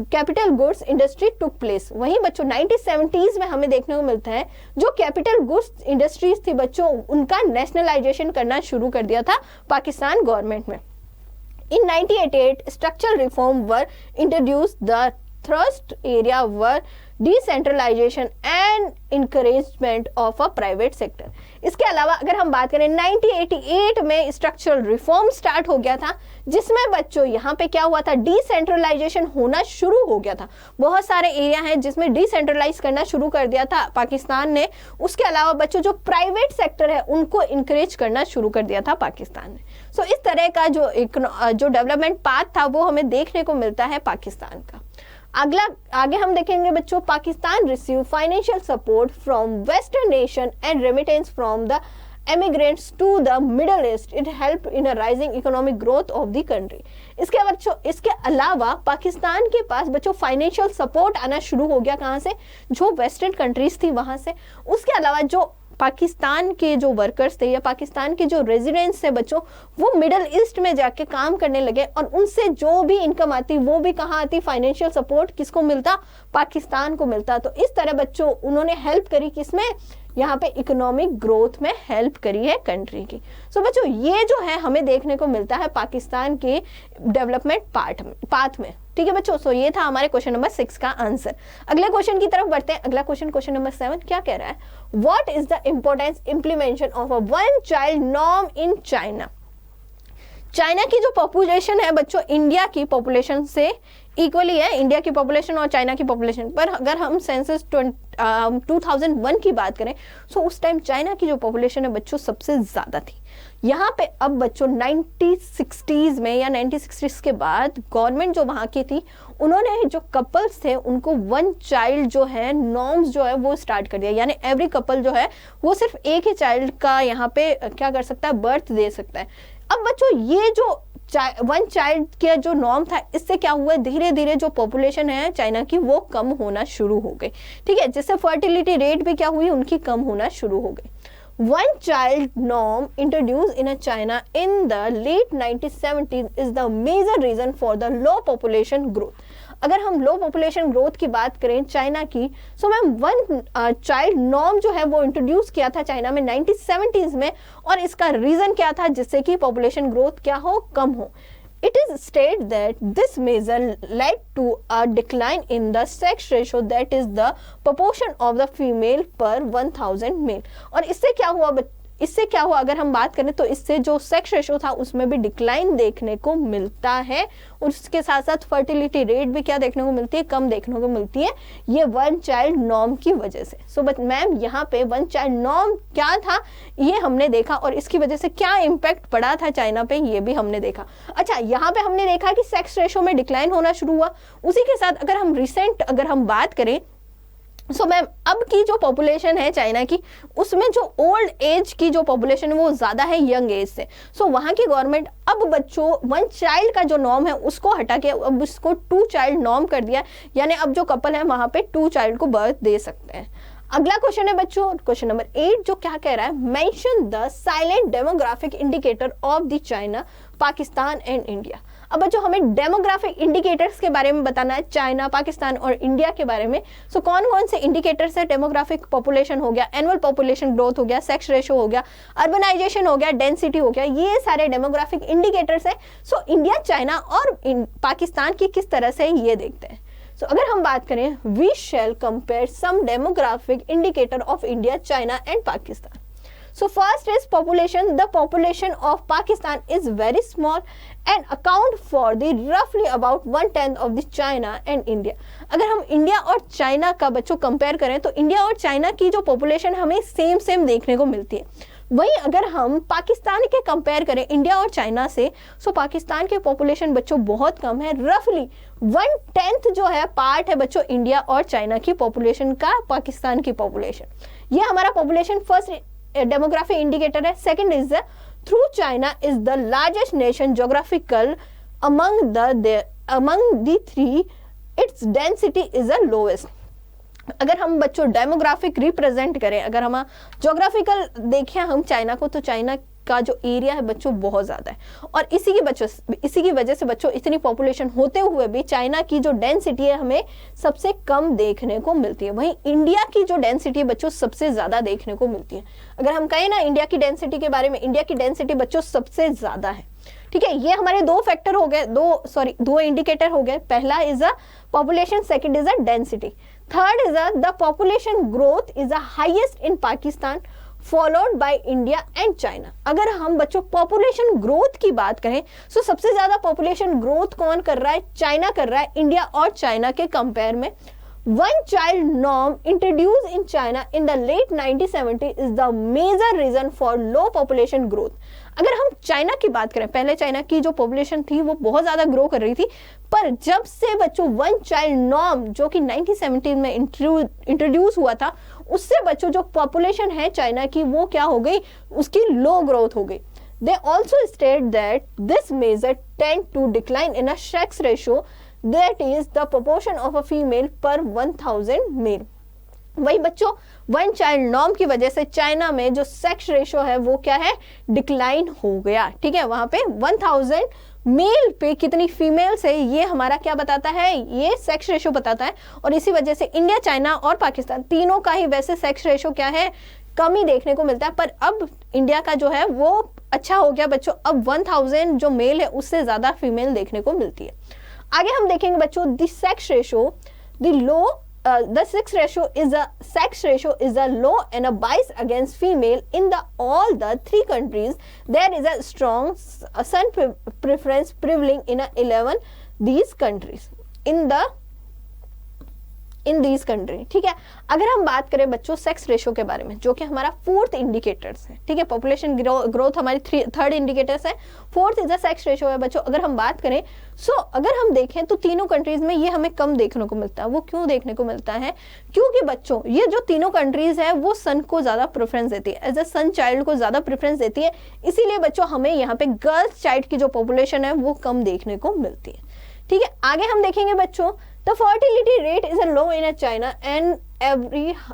capital goods industry took place. वहीं बच्चों 1970s में हमें देखने को मिलता है जो कैपिटल गुड्स इंडस्ट्रीज थी बच्चों उनका नेशनलाइजेशन करना शुरू कर दिया था पाकिस्तान गवर्नमेंट में। In 1988 structural reform were introduced, the thrust area were decentralization and encouragement of a private sector. इसके अलावा अगर हम बात करें 1988 में स्ट्रक्चरल रिफॉर्म स्टार्ट हो गया था, जिसमें बच्चों यहाँ पे क्या हुआ था, डिसेंट्रलाइजेशन होना शुरू हो गया था। बहुत सारे एरिया हैं जिसमें डिसेंट्रलाइज करना शुरू कर दिया था पाकिस्तान ने। उसके अलावा बच्चों जो प्राइवेट सेक्टर है उनको इंकरेज करना शुरू कर दिया था पाकिस्तान ने। सो इस तरह का जो डेवलपमेंट पाथ था वो हमें देखने को मिलता है पाकिस्तान का। आगे हम देखेंगे बच्चों, Pakistan receive financial support from western nation and remittance from the emigrants to the middle east. It help in a rising economic growth of the country. इसके अलावा पाकिस्तान के पास बच्चों फाइनेंशियल सपोर्ट आना शुरू हो गया, कहाँ से, जो वेस्टर्न कंट्रीज थी वहां से। उसके अलावा जो पाकिस्तान के जो वर्कर्स थे या पाकिस्तान के जो रेजिडेंट्स थे बच्चों, वो मिडल ईस्ट में जाके काम करने लगे और उनसे जो भी इनकम आती वो भी कहाँ आती, फाइनेंशियल सपोर्ट किसको मिलता, पाकिस्तान को मिलता। तो इस तरह बच्चों उन्होंने हेल्प करी किसमें, यहाँ पे इकोनॉमिक ग्रोथ में हेल्प करी है कंट्री की। सो बच्चों ये जो है हमें देखने को मिलता है पाकिस्तान के डेवलपमेंट पाथ में। ठीक है बच्चों, सो ये था हमारे क्वेश्चन नंबर 6 का आंसर। अगले क्वेश्चन की तरफ बढ़ते हैं। अगला क्वेश्चन नंबर 7 क्या कह रहा है, what is the importance implementation of a one child norm in China. China की जो पॉपुलेशन है बच्चों इंडिया की पॉपुलेशन से इक्वली है, इंडिया की पॉपुलेशन और चाइना की पॉपुलेशन। पर अगर हम सेंसस 2001 की बात करें तो उस टाइम चाइना की जो पॉपुलेशन है बच्चों सबसे ज्यादा थी। यहाँ पे अब बच्चों 1960s में या 1960s के बाद गवर्नमेंट जो वहाँ की थी उन्होंने जो कपल्स थे उनको वन चाइल्ड जो है नॉर्म्स जो है वो स्टार्ट कर दिया। यानी एवरी कपल जो है वो सिर्फ एक ही चाइल्ड का यहाँ पे क्या कर सकता है, बर्थ दे सकता है। अब बच्चों ये जो वन चाइल्ड का जो नॉर्म था इससे क्या हुआ, धीरे धीरे जो पॉपुलेशन है चाइना की वो कम होना शुरू हो गई। ठीक है, जिससे फर्टिलिटी रेट भी क्या हुई, उनकी कम होना शुरू हो गई। One child norm introduced in China in the late 1970s is the major reason for the low population growth. अगर हम लो पॉपुलेशन ग्रोथ की बात करें चाइना की, so ma'am one child norm जो है वो इंट्रोड्यूस किया था चाइना में 1970s में, और इसका रीजन क्या था, जिससे कि पॉपुलेशन ग्रोथ क्या हो, कम हो। It is stated that this measure led to a decline in the sex ratio, that is the proportion of the female per 1000 male. और इससे क्या हुआ अगर हम बात करें तो इससे जो सेक्स रेशो था उसमें भी डिक्लाइन देखने को मिलता है, और उसके साथ साथ फर्टिलिटी रेट भी क्या देखने को मिलती है, कम देखने को मिलती है, ये वन चाइल्ड नॉर्म की वजह से। सो बट मैम यहाँ पे वन चाइल्ड नॉर्म क्या था ये हमने देखा, और इसकी वजह से क्या इम्पैक्ट पड़ा था चाइना पे ये भी हमने देखा। अच्छा, यहाँ पे हमने देखा कि सेक्स रेशो में डिक्लाइन होना शुरू हुआ। उसी के साथ अगर हम बात करें सो मैम अब की जो पॉपुलेशन है चाइना की उसमें जो ओल्ड एज की जो पॉपुलेशन है वो ज्यादा है यंग एज से। सो वहां की गवर्नमेंट अब बच्चों वन चाइल्ड का जो नॉर्म है उसको हटा के अब उसको 2 चाइल्ड नॉर्म कर दिया, यानी अब जो कपल है वहां पे 2 चाइल्ड को बर्थ दे सकते हैं। अगला क्वेश्चन है बच्चों क्वेश्चन नंबर 8 जो क्या कह रहा है, mention the silent demographic indicator of the China, Pakistan and India. अब बच्चों हमें डेमोग्राफिक इंडिकेटर्स के बारे में बताना है चाइना, पाकिस्तान और इंडिया के बारे में। सो कौन कौन से इंडिकेटर्स है, डेमोग्राफिक पॉपुलेशन हो गया, एनुअल पॉपुलेशन ग्रोथ हो गया, सेक्स रेशो हो गया, अर्बनाइजेशन हो गया, डेंसिटी हो गया, ये सारे डेमोग्राफिक इंडिकेटर्स है। सो इंडिया, चाइना और पाकिस्तान की किस तरह से ये देखते हैं। So, अगर हम बात करें we shall compare some demographic indicator of India, China and Pakistan. So first is population. The population of Pakistan is very small and account for the roughly about 1/10 of the China and India. अगर हम इंडिया और चाइना का बच्चों कंपेयर करें तो इंडिया और चाइना की जो पॉपुलेशन हमें सेम देखने को मिलती है। वहीं अगर हम पाकिस्तान के कंपेयर करें इंडिया और चाइना से, सो पाकिस्तान की पॉपुलेशन बच्चों बहुत कम है, रफली 1/10 जो है पार्ट है बच्चों इंडिया और चाइना की पॉपुलेशन का पाकिस्तान की पॉपुलेशन। ये हमारा पॉपुलेशन फर्स्ट डेमोग्राफिक इंडिकेटर है। Second is through China is the largest nation geographical among the three, its density is the lowest. अगर हम बच्चों डेमोग्राफिक रिप्रेजेंट करें, अगर हम जोग्राफिकल देखें हम चाइना को, तो चाइना का जो एरिया है बच्चों बहुत ज़्यादा है, और इसी की वजह से बच्चों इतनी पॉपुलेशन होते हुए भी चाइना की जो डेंसिटी है हमें सबसे कम देखने को मिलती है, वहीं इंडिया की जो डेंसिटी है बच्चों सबसे ज़्यादा देखने को मिलती है। अगर हम कहें ना इंडिया की डेंसिटी के बारे में, इंडिया की डेंसिटी बच्चों सबसे ज़्यादा है। ठीक है, ये हमारे दो फैक्टर हो गए, दो इंडिकेटर हो गए। पहला is a population, second is a density, third is a the population growth is the highest in Pakistan followed by India and China. अगर हम बच्चों पॉपुलेशन ग्रोथ की बात करें तो सबसे ज्यादा पॉपुलेशन ग्रोथ कौन कर रहा है? चाइना कर रहा है, इंडिया और चाइना के कंपेयर में। One child norm introduced in China in the late 1970s is the major reason for low population growth. अगर हम चाइना की बात करें, पहले चाइना की जो पॉपुलेशन थी वो बहुत ज़्यादा ग्रो कर रही थी, पर जब से बच्चों वन चाइल्ड नॉर्म जो कि 1970 में इंट्रोड्यूस हुआ था, उससे बच्चों जो पॉपुलेशन है चाइना की वो क्या हो गई? उसकी लो ग्रोथ हो गई। They also state that this measure tend to decline in a sex ratio, that is the proportion of a female per 1000 male. वही बच्चों वन चाइल्ड नॉर्म की वजह से चाइना में जो सेक्स रेशो है वो क्या है? डिक्लाइन हो गया। ठीक है, वहां पे 1000 मेल पे कितनी फीमेल्स है ये हमारा क्या बताता है? ये सेक्स रेशो बताता है। और इसी वजह से इंडिया, चाइना और पाकिस्तान तीनों का ही वैसे सेक्स रेशो क्या है? कम ही देखने को मिलता है, पर अब इंडिया का जो है वो अच्छा हो गया बच्चों, अब 1000 जो मेल है उससे ज्यादा फीमेल देखने को मिलती है। आगे हम देखेंगे बच्चों the sex ratio, the sex ratio is a low and a bias against female in all the three countries. There is a strong son preference prevailing in 11 these countries in these country. ठीक है, अगर हम बात करें बच्चों सेक्स रेशो के बारे में, जो कि हमारा फोर्थ इंडिकेटर्स है। ठीक है, पॉपुलेशन ग्रोथ हमारी थर्ड इंडिकेटर्स है, fourth is the sex ratio है बच्चों। अगर हम बात करें अगर हम देखें तो तीनों कंट्रीज में ये हमें कम देखने को मिलता है। वो क्यों देखने को मिलता है? क्योंकि बच्चों ये जो तीनों कंट्रीज है वो सन को ज्यादा प्रेफरेंस देती है, एज अ सन चाइल्ड को ज्यादा प्रेफरेंस देती है, इसीलिए बच्चों हमें यहाँ पे गर्ल्स चाइल्ड की जो पॉपुलेशन है वो कम देखने को मिलती है। ठीक है, आगे हम देखेंगे बच्चों the fertility rate is a low in China and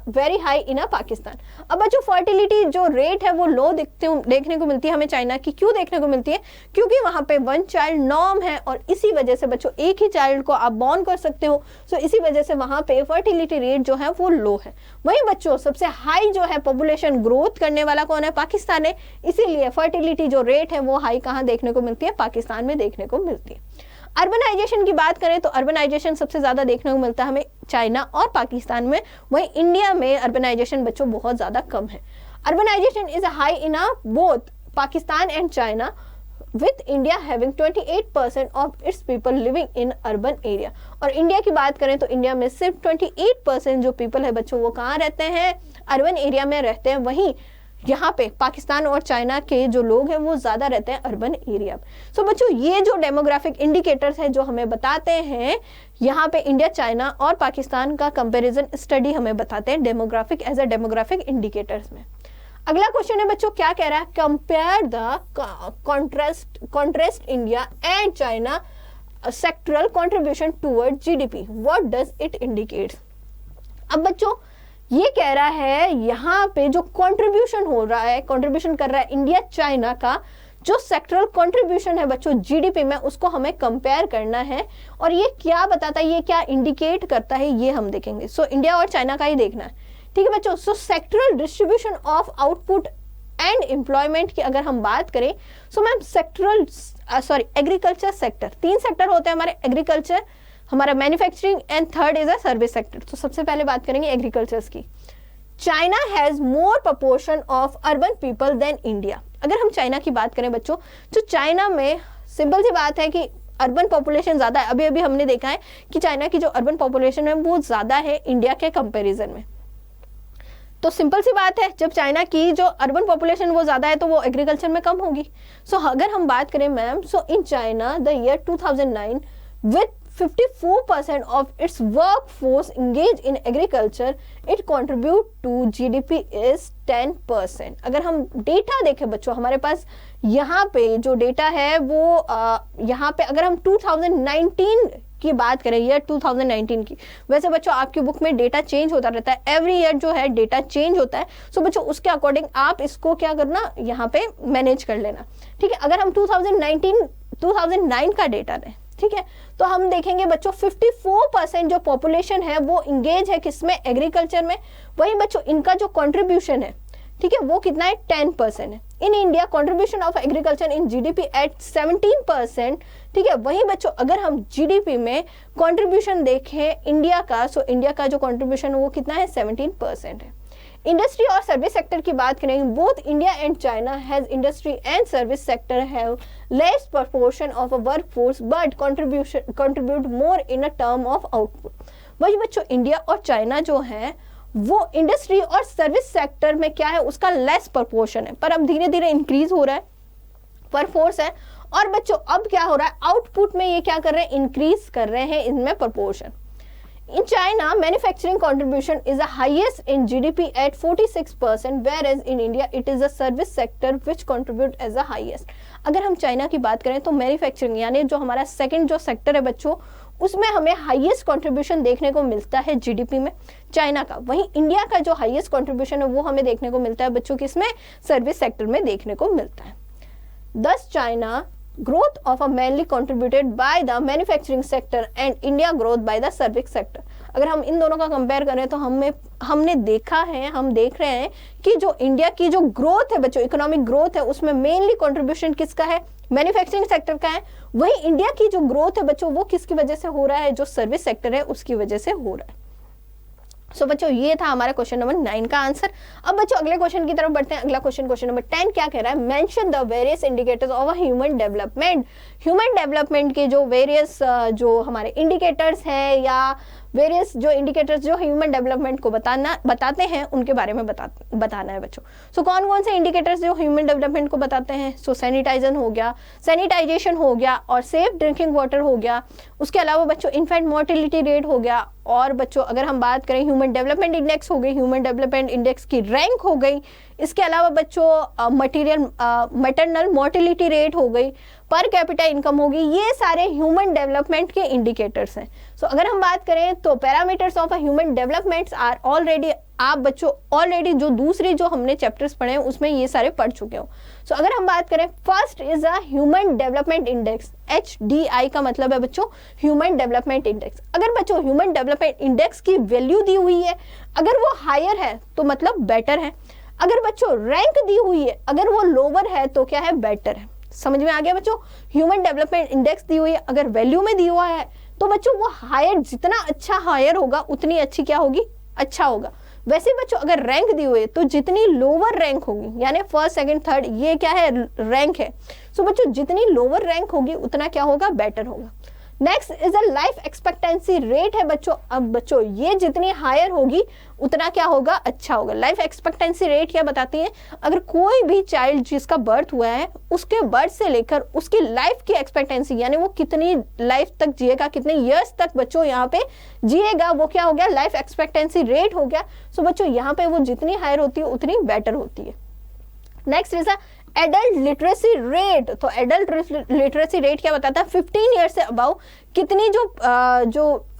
very high in Pakistan. अब बच्चों फर्टिलिटी जो रेट है वो लो देखने को मिलती है हमें चाइना की। क्यों देखने को मिलती है? क्योंकि वहां पे वन चाइल्ड नॉर्म है और इसी वजह से बच्चों एक ही चाइल्ड को आप बॉर्न कर सकते हो, सो इसी वजह से वहां पे फर्टिलिटी रेट जो है वो लो है। वहीं बच्चों सबसे हाई जो है पॉपुलेशन ग्रोथ करने वाला कौन है? पाकिस्तान है, इसीलिए फर्टिलिटी जो रेट है वो हाई कहाँ देखने को मिलती है? पाकिस्तान में देखने को मिलती है। अर्बनाइजेशन की बात करें तो अर्बनाइजेशन सबसे ज्यादा देखने को मिलता है हमें चाइना और पाकिस्तान में, वहीं इंडिया में अर्बनाइजेशन बच्चों बहुत ज्यादा कम है। Urbanisation is high in both Pakistan and China, with India having 28% of its people living in urban area. और इंडिया की बात करें तो इंडिया में सिर्फ 28% जो पीपल है बच्चों वो कहाँ रहते हैं? अर्बन एरिया में रहते हैं। वहीं यहाँ पे पाकिस्तान और चाइना के जो लोग हैं वो ज्यादा रहते हैं अर्बन एरिया में। सो बच्चों ये जो डेमोग्राफिक इंडिकेटर्स हैं जो हमें बताते हैं, यहाँ पे इंडिया, चाइना और पाकिस्तान का कंपैरिजन स्टडी हमें बताते हैं demographic as a demographic indicators में। अगला क्वेश्चन है बच्चों क्या कह रहा है? Compare the contrast India and China sectoral contribution toward GDP, what does it indicates. अब बच्चों ये कह रहा है यहाँ पे जो कंट्रीब्यूशन हो रहा है, कंट्रीब्यूशन कर रहा है इंडिया चाइना का जो सेक्टरल कंट्रीब्यूशन है बच्चों जीडीपी में, उसको हमें कंपेयर करना है। और ये क्या बताता है, ये क्या इंडिकेट करता है, ये हम देखेंगे। सो इंडिया और चाइना का ही देखना है। ठीक है बच्चों, so sectoral distribution of output and employment की अगर हम बात करें, so ma'am agriculture sector, 3 sector होते हैं हमारे, एग्रीकल्चर, हमारा manufacturing and third is a service sector. तो सबसे पहले बात करेंगे एग्रीकल्चर्स की। China has more proportion of urban people than India. अगर हम चाइना की बात करें बच्चों, तो चाइना में सिंपल सी बात है कि अर्बन पॉपुलेशन ज्यादा है। अभी अभी हमने देखा है कि चाइना की जो अर्बन पॉपुलेशन है वो ज्यादा है इंडिया के कंपेरिजन में। तो सिंपल सी बात है, जब चाइना की जो अर्बन पॉपुलेशन वो ज्यादा है तो वो एग्रीकल्चर में कम होगी। सो अगर हम बात करें ma'am, so in China the year 2009 with 54% of its workforce engaged in agriculture, it contribute to GDP is 10%। अगर हम डेटा देखें बच्चों, हमारे पास यहाँ पे जो डेटा है वो यहाँ पे अगर हम 2019 की बात करें ईयर 2019 की, वैसे बच्चों आपकी बुक में डेटा चेंज होता रहता है, एवरी ईयर जो है डेटा चेंज होता है। सो बच्चों उसके अकॉर्डिंग आप इसको क्या करना, यहाँ पे मैनेज कर लेना, ठीक है। अगर हम 2009 का डेटा लें, ठीक है, तो हम देखेंगे बच्चों 54% जो पॉपुलेशन है वो इंगेज है किसमें, एग्रीकल्चर में। वही बच्चों इनका जो कंट्रीब्यूशन है, ठीक है, वो कितना है, 10% है। In India contribution of agriculture in GDP at 17%, ठीक है। वही बच्चों अगर हम जीडीपी में कंट्रीब्यूशन देखें इंडिया का, सो इंडिया का जो कंट्रीब्यूशन वो कितना है, 17% है। इंडस्ट्री और सर्विस सेक्टर की बात करें, both India and China has industry and service sector have less proportion of a workforce but contribute more in a term of output. वही बच्चों इंडिया और चाइना जो है वो इंडस्ट्री और सर्विस सेक्टर में क्या है, उसका लेस प्रपोर्शन है, पर अब धीरे धीरे इंक्रीज हो रहा है, वर्कफोर्स है। और बच्चों अब क्या हो रहा है, आउटपुट में ये क्या कर रहे हैं, इंक्रीज कर रहे हैं इनमें proportion. In China, manufacturing contribution is the highest in GDP at 46%, whereas in India it is the service sector which contribute as the highest. अगर हम चाइना की बात करें तो मैन्युफैक्चरिंग यानी जो हमारा सेकंड जो सेक्टर है बच्चों, उसमें हमें हाईएस्ट कंट्रीब्यूशन देखने को मिलता है जीडीपी में चाइना का। वहीं इंडिया का जो हाईएस्ट कंट्रीब्यूशन है वो हमें देखने को मिलता है बच्चों किसमें, सर्विस सेक्टर में देखने को मिलता है। Thus China growth of a mainly contributed by the manufacturing sector and India growth by the service sector। अगर हम इन दोनों का कंपेयर करें तो हमने देखा है, हम देख रहे हैं कि जो इंडिया की जो ग्रोथ है बच्चों, इकोनॉमिक ग्रोथ है, उसमें मेनली कंट्रीब्यूशन किसका है, मैन्युफैक्चरिंग सेक्टर का है। वही इंडिया की जो ग्रोथ है बच्चों वो किसकी वजह से हो रहा है, जो सर्विस सेक्टर है उसकी वजह से हो रहा है। सो बच्चों ये था हमारा क्वेश्चन नंबर 9 का आंसर। अब बच्चों अगले क्वेश्चन की तरफ बढ़ते हैं। अगला क्वेश्चन नंबर 10 क्या कह रहा है, mention the various indicators of a human development. Human development के जो वेरियस जो हमारे इंडिकेटर्स हैं या वेरियस जो इंडिकेटर्स जो ह्यूमन डेवलपमेंट को बताते हैं उनके बारे में बताना है बच्चों। सो कौन कौन से इंडिकेटर्स जो ह्यूमन डेवलपमेंट को बताते हैं, सो सैनिटाइजेशन हो गया और सेफ ड्रिंकिंग वाटर हो गया। उसके अलावा बच्चों इन्फेंट मोर्टेलिटी रेट हो गया, और बच्चों अगर हम बात करें ह्यूमन डेवलपमेंट इंडेक्स हो गई, ह्यूमन डेवलपमेंट इंडेक्स की रैंक हो गई। इसके अलावा बच्चों मैटरनल मोर्टेलिटी रेट हो गई, पर कैपिटा इनकम होगी। ये सारे ह्यूमन डेवलपमेंट के इंडिकेटर्स हैं। सो अगर हम बात करें तो parameters of a human developments are already, आप बच्चों ऑलरेडी जो दूसरी जो हमने चैप्टर्स पढ़े हैं उसमें ये सारे पढ़ चुके हो। सो अगर हम बात करें first is a human development index, HDI का मतलब है बच्चों ह्यूमन डेवलपमेंट इंडेक्स। अगर बच्चों ह्यूमन डेवलपमेंट इंडेक्स की वैल्यू दी हुई है, अगर वो हायर है तो मतलब बेटर है। अगर बच्चों रैंक दी हुई है, अगर वो लोअर है तो क्या है, बेटर है। समझ में आ गया बच्चों, ह्यूमन डेवलपमेंट इंडेक्स दी हुई है, अगर वैल्यू में दी हुआ है तो बच्चों वो हायर, जितना अच्छा हायर होगा उतनी अच्छी क्या होगी, अच्छा होगा। वैसे बच्चों अगर रैंक दी हुई है तो जितनी लोअर रैंक होगी, यानी फर्स्ट सेकंड थर्ड ये क्या है, रैंक है। सो बच्चों जितनी लोअर रैंक होगी उतना क्या होगा, बेटर होगा। Next is a life expectancy rate है बच्चों। अब बच्चों ये जितनी हायर होगी उतना क्या होगा, अच्छा होगा। लाइफ एक्सपेक्टेंसी रेट क्या बताती है, अगर कोई भी चाइल्ड जिसका बर्थ हुआ है उसके बर्थ से लेकर उसकी लाइफ की एक्सपेक्टेंसी यानी वो कितनी लाइफ तक जिएगा, कितने ईयर्स तक बच्चों यहाँ पे जिएगा, वो क्या हो गया, लाइफ एक्सपेक्टेंसी रेट हो गया। सो बच्चों यहाँ पे वो जितनी हायर होती है उतनी बेटर होती है। Next is adult literacy rate. तो एडल्ट लिटरेसी रेट क्या बताता है, 15 ईयर से अबाउ कितनी जो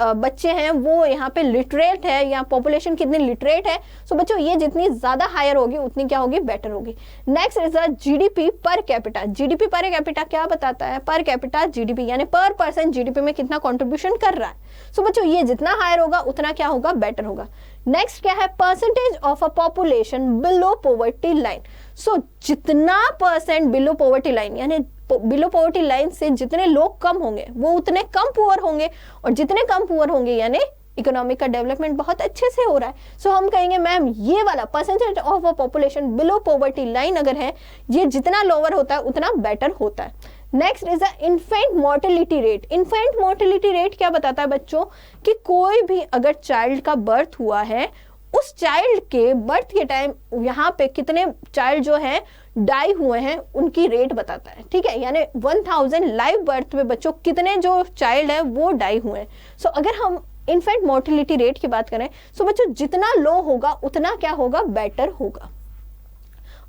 बच्चे हैं वो यहाँ पे लिटरेट है या पॉपुलेशन कितनी लिटरेट है। सो बच्चों ये जितनी ज्यादा हायर होगी उतनी क्या होगी, बेटर होगी। Next is GDP per capita. GDP per capita क्या बताता है, पर कैपिटा जीडीपी यानी पर पर्सन जीडीपी में कितना कंट्रीब्यूशन कर रहा है। सो बच्चों ये जितना हायर होगा उतना क्या होगा, बेटर होगा। नेक्स्ट क्या है, percentage of a population below poverty line. So जितना परसेंट बिलो पॉवर्टी लाइन यानी बिलो पॉवर्टी लाइन से जितने लोग कम होंगे वो उतने कम पुअर होंगे, और जितने कम पुअर होंगे यानी इकोनॉमिक का डेवलपमेंट बहुत अच्छे से हो रहा है। सो हम कहेंगे मैम ये वाला percentage of a population below poverty line अगर है ये जितना लोअर होता है उतना बेटर होता है। Next is infant mortality rate. Infant mortality rate क्या बताता है बच्चों कि कोई भी अगर चाइल्ड का बर्थ हुआ है उस चाइल्ड के बर्थ के टाइम यहाँ पे कितने चाइल्ड जो है डाई हुए हैं उनकी रेट बताता है, ठीक है। यानी 1000 लाइव बर्थ में बच्चों कितने जो चाइल्ड है वो डाई हुए हैं। सो अगर हम इन्फेंट मोर्टेलिटी रेट की बात करें सो बच्चों जितना लो होगा उतना क्या होगा, बेटर होगा।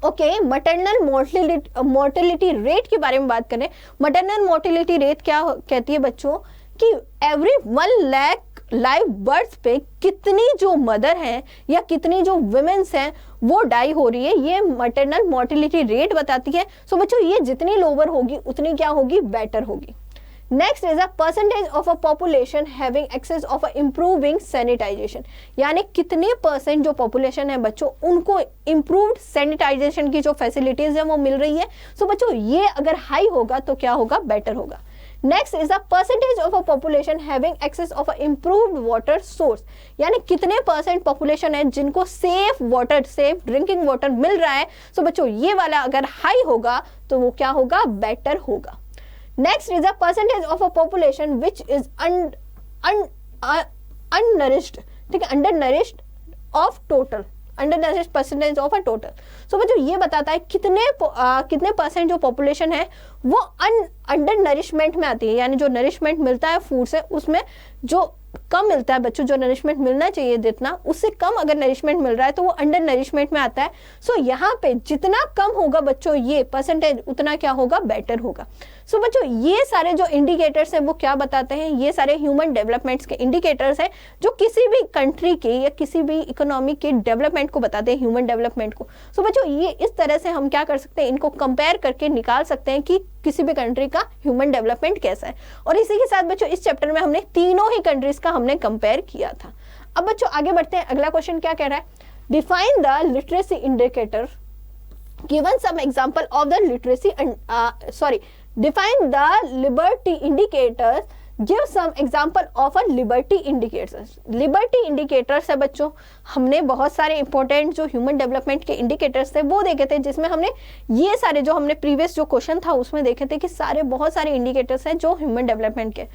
ओके, मैटरनल मोर्टेलिटी रेट के बारे में बात करें। मैटरनल मोर्टेलिटी रेट क्या कहती है बच्चों कि एवरी 1 लाख लाइव बर्थ पे कितनी जो मदर हैं या कितनी जो वुमेन्स हैं वो डाई हो रही है, ये मैटरनल मोर्टिलिटी रेट बताती है। सो बच्चों ये जितनी लोअर होगी उतनी क्या होगी, बेटर होगी। Next is a percentage of a population having access of a improving sanitization, यानी कितने परसेंट जो पॉपुलेशन है बच्चों उनको इम्प्रूव्ड सैनिटाइजेशन की जो फैसिलिटीज है वो मिल रही है। सो बच्चों ये अगर हाई होगा तो क्या होगा, बेटर होगा। Next is the percentage of a population having access of a improved water source, यानी कितने परसेंट पॉपुलेशन है जिनको safe water, safe drinking water मिल रहा है। सो बच्चों ये वाला अगर हाई होगा तो वो क्या होगा, बेटर होगा। Next is the percentage of a population which is unnourished, ठीक है, undernourished of total, undernourished percentage of a total. So बच्चों ये बताता है कितने परसेंट जो पॉपुलेशन है वो अंडर नरिशमेंट में आती है, यानी जो नरिशमेंट मिलता है फूड से उसमें जो कम मिलता है बच्चों, जो नरिशमेंट मिलना चाहिए जितना उससे कम अगर नरिशमेंट मिल रहा है तो वो अंडर नरिशमेंट में आता है। सो यहाँ पे जितना कम होगा बच्चों ये परसेंटेज उतना क्या होगा, बेटर होगा। सो बच्चों ये सारे जो इंडिकेटर्स हैं वो क्या बताते हैं, ये सारे ह्यूमन डेवलपमेंट्स के इंडिकेटर्स हैं जो किसी भी कंट्री के या किसी भी इकोनॉमी के डेवलपमेंट को बताते हैं, ह्यूमन डेवलपमेंट को। सो बच्चों ये इस तरह से हम क्या कर सकते हैं, इनको कंपेयर करके निकाल सकते हैं कि किसी भी कंट्री का ह्यूमन डेवलपमेंट कैसा है। और इसी के साथ बच्चों इस चैप्टर में हमने तीनों ही कंट्रीज का हमने कंपेयर किया था। अब बच्चों आगे बढ़ते हैं, अगला क्वेश्चन क्या कह रहा है, define the literacy indicator, given some example of the literacy, define the liberty indicators, give some example of a liberty indicators। liberty indicators है बच्चों, हमने बहुत सारे इंपॉर्टेंट जो ह्यूमन डेवलपमेंट के इंडिकेटर्स थे वो देखे थे, जिसमें हमने ये सारे जो हमने प्रीवियस जो क्वेश्चन था उसमें देखे थे कि सारे बहुत सारे इंडिकेटर्स हैं जो ह्यूमन डेवलपमेंट के।